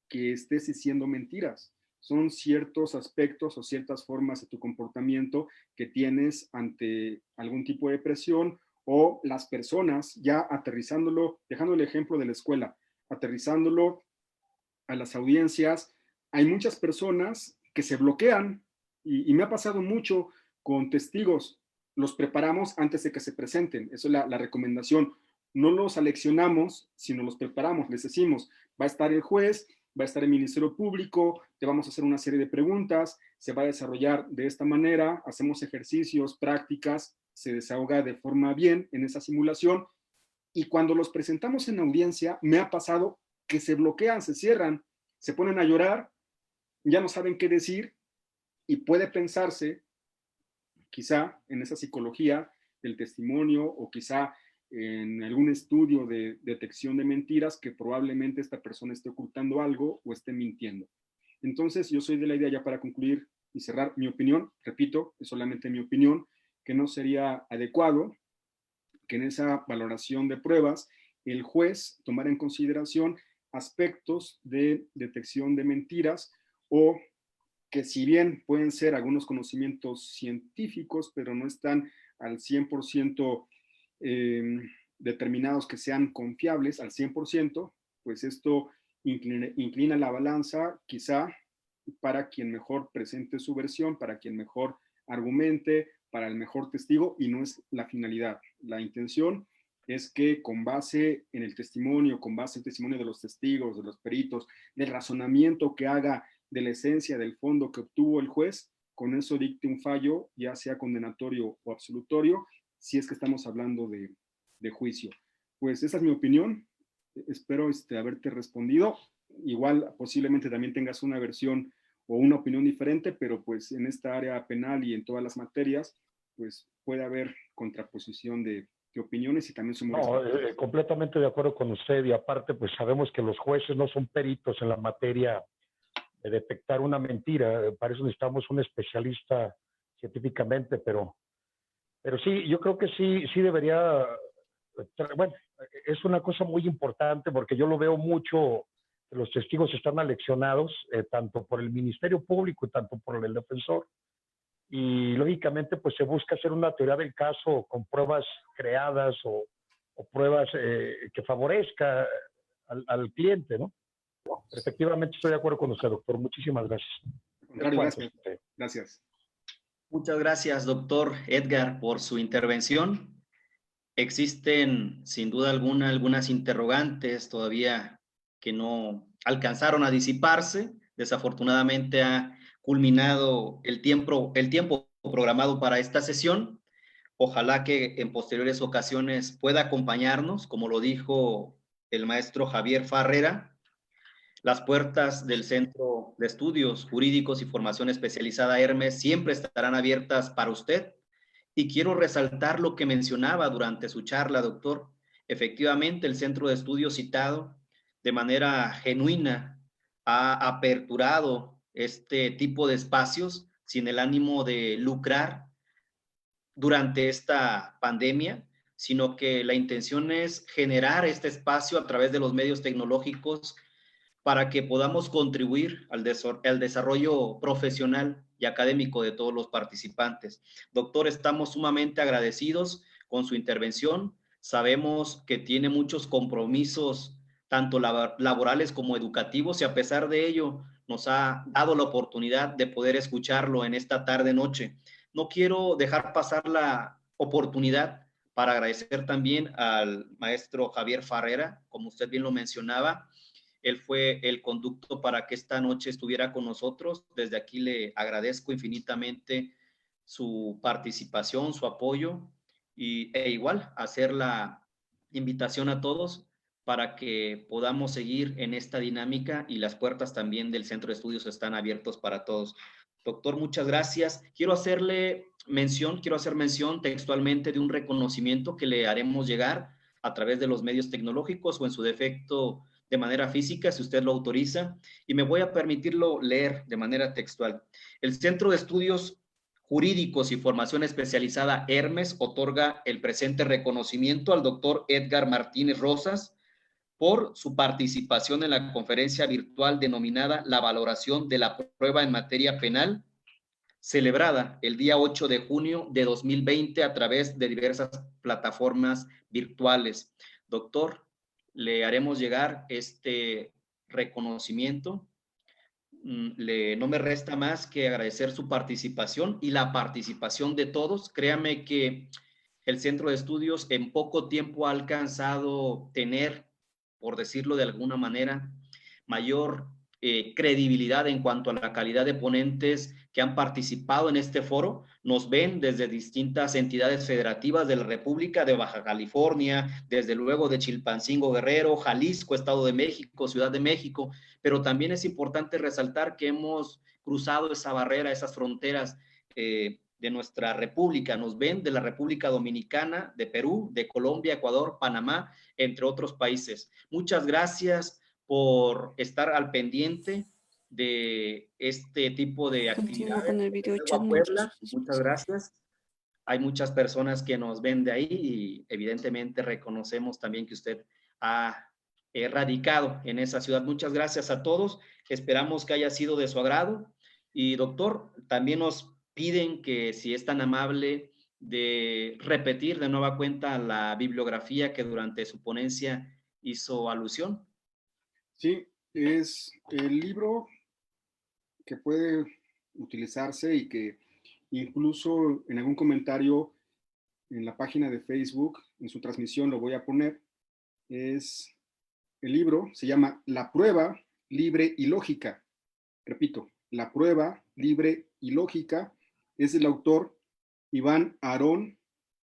S3: que estés diciendo mentiras. Son ciertos aspectos o ciertas formas de tu comportamiento que tienes ante algún tipo de presión, o las personas ya aterrizándolo, dejando el ejemplo de la escuela, aterrizándolo a las audiencias, hay muchas personas que se bloquean y me ha pasado mucho con testigos. Los preparamos antes de que se presenten, eso es la recomendación. No los aleccionamos, sino los preparamos, les decimos, va a estar el juez, va a estar el Ministerio Público, te vamos a hacer una serie de preguntas, se va a desarrollar de esta manera, hacemos ejercicios, prácticas, se desahoga de forma bien en esa simulación, y cuando los presentamos en audiencia, me ha pasado que se bloquean, se cierran, se ponen a llorar, ya no saben qué decir, y puede pensarse, quizá en esa psicología del testimonio, o quizá en algún estudio de detección de mentiras, que probablemente esta persona esté ocultando algo o esté mintiendo. Entonces, yo soy de la idea, ya para concluir y cerrar, mi opinión, repito, es solamente mi opinión, que no sería adecuado que en esa valoración de pruebas el juez tomara en consideración aspectos de detección de mentiras, o que si bien pueden ser algunos conocimientos científicos, pero no están al 100% determinados que sean confiables al 100%, pues esto inclina la balanza quizá para quien mejor presente su versión, para quien mejor argumente, para el mejor testigo, y no es la finalidad. La intención es que con base en el testimonio, con base en el testimonio de los testigos, de los peritos, del razonamiento que haga de la esencia, del fondo que obtuvo el juez, con eso dicte un fallo, ya sea condenatorio o absolutorio, si es que estamos hablando de juicio. Pues esa es mi opinión, espero haberte respondido. Igual posiblemente también tengas una versión o una opinión diferente, pero pues en esta área penal y en todas las materias, pues puede haber contraposición de opiniones, y también somos
S8: completamente de acuerdo con usted, y aparte pues sabemos que los jueces no son peritos en la materia de detectar una mentira, para eso necesitamos un especialista científicamente, pero sí, yo creo que sí debería, bueno, es una cosa muy importante porque yo lo veo mucho, los testigos están aleccionados, tanto por el Ministerio Público y tanto por el defensor, y lógicamente pues se busca hacer una teoría del caso con pruebas creadas o pruebas que favorezca al cliente, ¿no? Pero efectivamente estoy de acuerdo con usted, doctor. Muchísimas gracias.
S3: Gracias. Gracias.
S2: Muchas gracias, doctor Edgar, por su intervención. Existen, sin duda alguna, algunas interrogantes todavía que no alcanzaron a disiparse. Desafortunadamente ha culminado el tiempo programado para esta sesión. Ojalá que en posteriores ocasiones pueda acompañarnos, como lo dijo el maestro Javier Farrera. Las puertas del Centro de Estudios Jurídicos y Formación Especializada Hermes siempre estarán abiertas para usted. Y quiero resaltar lo que mencionaba durante su charla, doctor. Efectivamente, el centro de estudios citado de manera genuina ha aperturado este tipo de espacios sin el ánimo de lucrar durante esta pandemia, sino que la intención es generar este espacio a través de los medios tecnológicos para que podamos contribuir al desarrollo profesional y académico de todos los participantes. Doctor, estamos sumamente agradecidos con su intervención. Sabemos que tiene muchos compromisos, tanto laborales como educativos, y a pesar de ello nos ha dado la oportunidad de poder escucharlo en esta tarde-noche. No quiero dejar pasar la oportunidad para agradecer también al maestro Javier Farrera, como usted bien lo mencionaba. Él fue el conducto para que esta noche estuviera con nosotros. Desde aquí le agradezco infinitamente su participación, su apoyo, e igual hacer la invitación a todos para que podamos seguir en esta dinámica, y las puertas también del Centro de Estudios están abiertos para todos. Doctor, muchas gracias. Quiero hacer mención textualmente de un reconocimiento que le haremos llegar a través de los medios tecnológicos o en su defecto de manera física, si usted lo autoriza, y me voy a permitirlo leer de manera textual. El Centro de Estudios Jurídicos y Formación Especializada Hermes otorga el presente reconocimiento al doctor Edgar Martínez Rosas por su participación en la conferencia virtual denominada La Valoración de la Prueba en Materia Penal, celebrada el día 8 de junio de 2020 a través de diversas plataformas virtuales. Doctor, le haremos llegar este reconocimiento. No me resta más que agradecer su participación y la participación de todos. Créame que el Centro de Estudios en poco tiempo ha alcanzado tener, por decirlo de alguna manera, mayor credibilidad en cuanto a la calidad de ponentes que han participado en este foro. Nos ven desde distintas entidades federativas de la República, de Baja California, desde luego de Chilpancingo, Guerrero, Jalisco, Estado de México, Ciudad de México, pero también es importante resaltar que hemos cruzado esa barrera, esas fronteras de nuestra república. Nos ven de la República Dominicana, de Perú, de Colombia, Ecuador, Panamá, entre otros países. Muchas gracias por estar al pendiente de este tipo de actividades.
S9: Con el video chat.
S2: Puebla, muchas gracias. Hay muchas personas que nos ven de ahí y evidentemente reconocemos también que usted ha radicado en esa ciudad. Muchas gracias a todos. Esperamos que haya sido de su agrado. Y doctor, también nos piden que si es tan amable de repetir de nueva cuenta la bibliografía que durante su ponencia hizo alusión.
S3: Sí, es el libro que puede utilizarse y que incluso en algún comentario en la página de Facebook, en su transmisión lo voy a poner. Es el libro, se llama La Prueba Libre y Lógica. Repito, La Prueba Libre y Lógica, es del autor Iván Aarón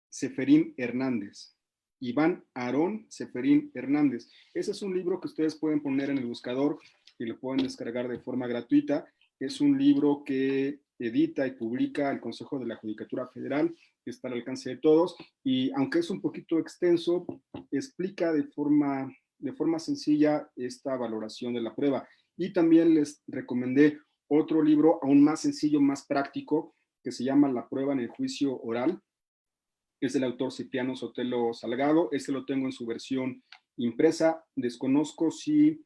S3: Seferín Hernández. Iván Aarón Seferín Hernández. Ese es un libro que ustedes pueden poner en el buscador y lo pueden descargar de forma gratuita. Es un libro que edita y publica el Consejo de la Judicatura Federal, que está al alcance de todos, y aunque es un poquito extenso, explica de forma sencilla esta valoración de la prueba. Y también les recomendé otro libro aún más sencillo, más práctico, que se llama La Prueba en el Juicio Oral. Es del autor Cipriano Sotelo Salgado. Este lo tengo en su versión impresa. Desconozco si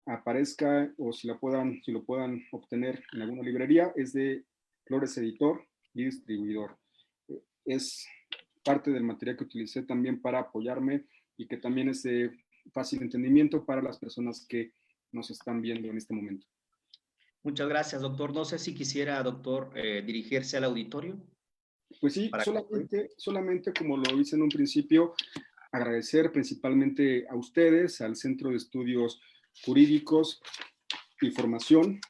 S3: aparezca o si lo puedan obtener en alguna librería. Es de Flores Editor y Distribuidor. Es parte del material que utilicé también para apoyarme y que también es de fácil entendimiento para las personas que nos están viendo en este momento.
S2: Muchas gracias, doctor. No sé si quisiera, doctor, dirigirse al auditorio.
S3: Pues sí, solamente como lo hice en un principio, agradecer principalmente a ustedes, al Centro de Estudios Jurídicos y Formación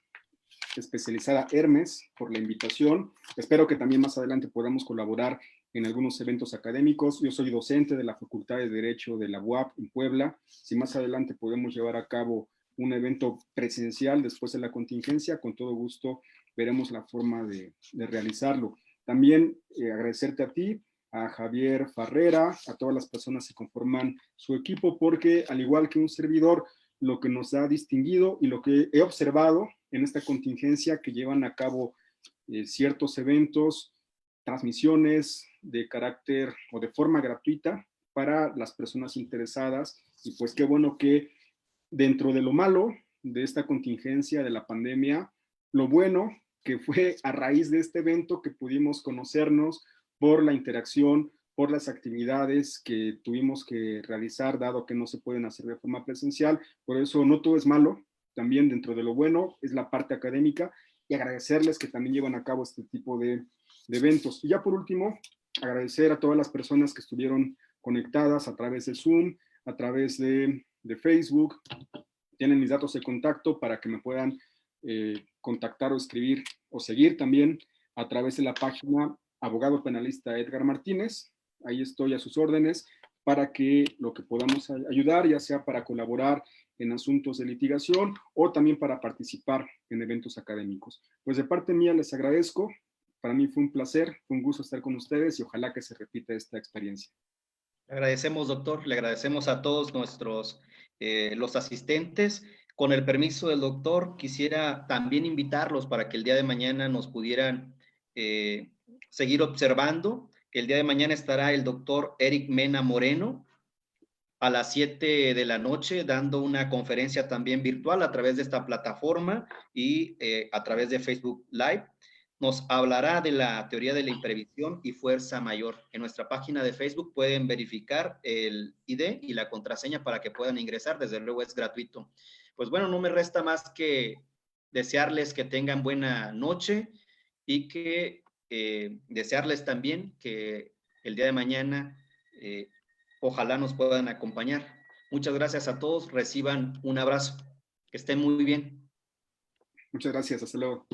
S3: Especializada Hermes, por la invitación. Espero que también más adelante podamos colaborar en algunos eventos académicos. Yo soy docente de la Facultad de Derecho de la UAP en Puebla. Si más adelante podemos llevar a cabo un evento presencial después de la contingencia, con todo gusto veremos la forma de realizarlo. También agradecerte a ti, a Javier Farrera, a todas las personas que conforman su equipo, porque al igual que un servidor, lo que nos ha distinguido y lo que he observado en esta contingencia, que llevan a cabo ciertos eventos, transmisiones de carácter o de forma gratuita para las personas interesadas, y pues qué bueno que dentro de lo malo de esta contingencia, de la pandemia, lo bueno que fue a raíz de este evento que pudimos conocernos por la interacción por las actividades que tuvimos que realizar, dado que no se pueden hacer de forma presencial. Por eso no todo es malo, también dentro de lo bueno es la parte académica, y agradecerles que también llevan a cabo este tipo de eventos. Y ya por último, agradecer a todas las personas que estuvieron conectadas a través de Zoom, a través de Facebook. Tienen mis datos de contacto para que me puedan contactar o escribir o seguir también a través de la página Abogado Penalista Edgar Martínez. Ahí estoy a sus órdenes para que lo que podamos ayudar, ya sea para colaborar en asuntos de litigación o también para participar en eventos académicos. Pues de parte mía les agradezco. Para mí fue un placer, fue un gusto estar con ustedes y ojalá que se repita esta experiencia.
S2: Le agradecemos, doctor. Le agradecemos a todos nuestros, los asistentes. Con el permiso del doctor, quisiera también invitarlos para que el día de mañana nos pudieran seguir observando. El día de mañana estará el doctor Eric Mena Moreno a las 7 de la noche dando una conferencia también virtual a través de esta plataforma y a través de Facebook Live. Nos hablará de la teoría de la imprevisión y fuerza mayor. En nuestra página de Facebook pueden verificar el ID y la contraseña para que puedan ingresar. Desde luego es gratuito. Pues bueno, no me resta más que desearles que tengan buena noche y que desearles también que el día de mañana ojalá nos puedan acompañar. Muchas gracias a todos. Reciban un abrazo. Que estén muy bien.
S3: Muchas gracias. Hasta luego.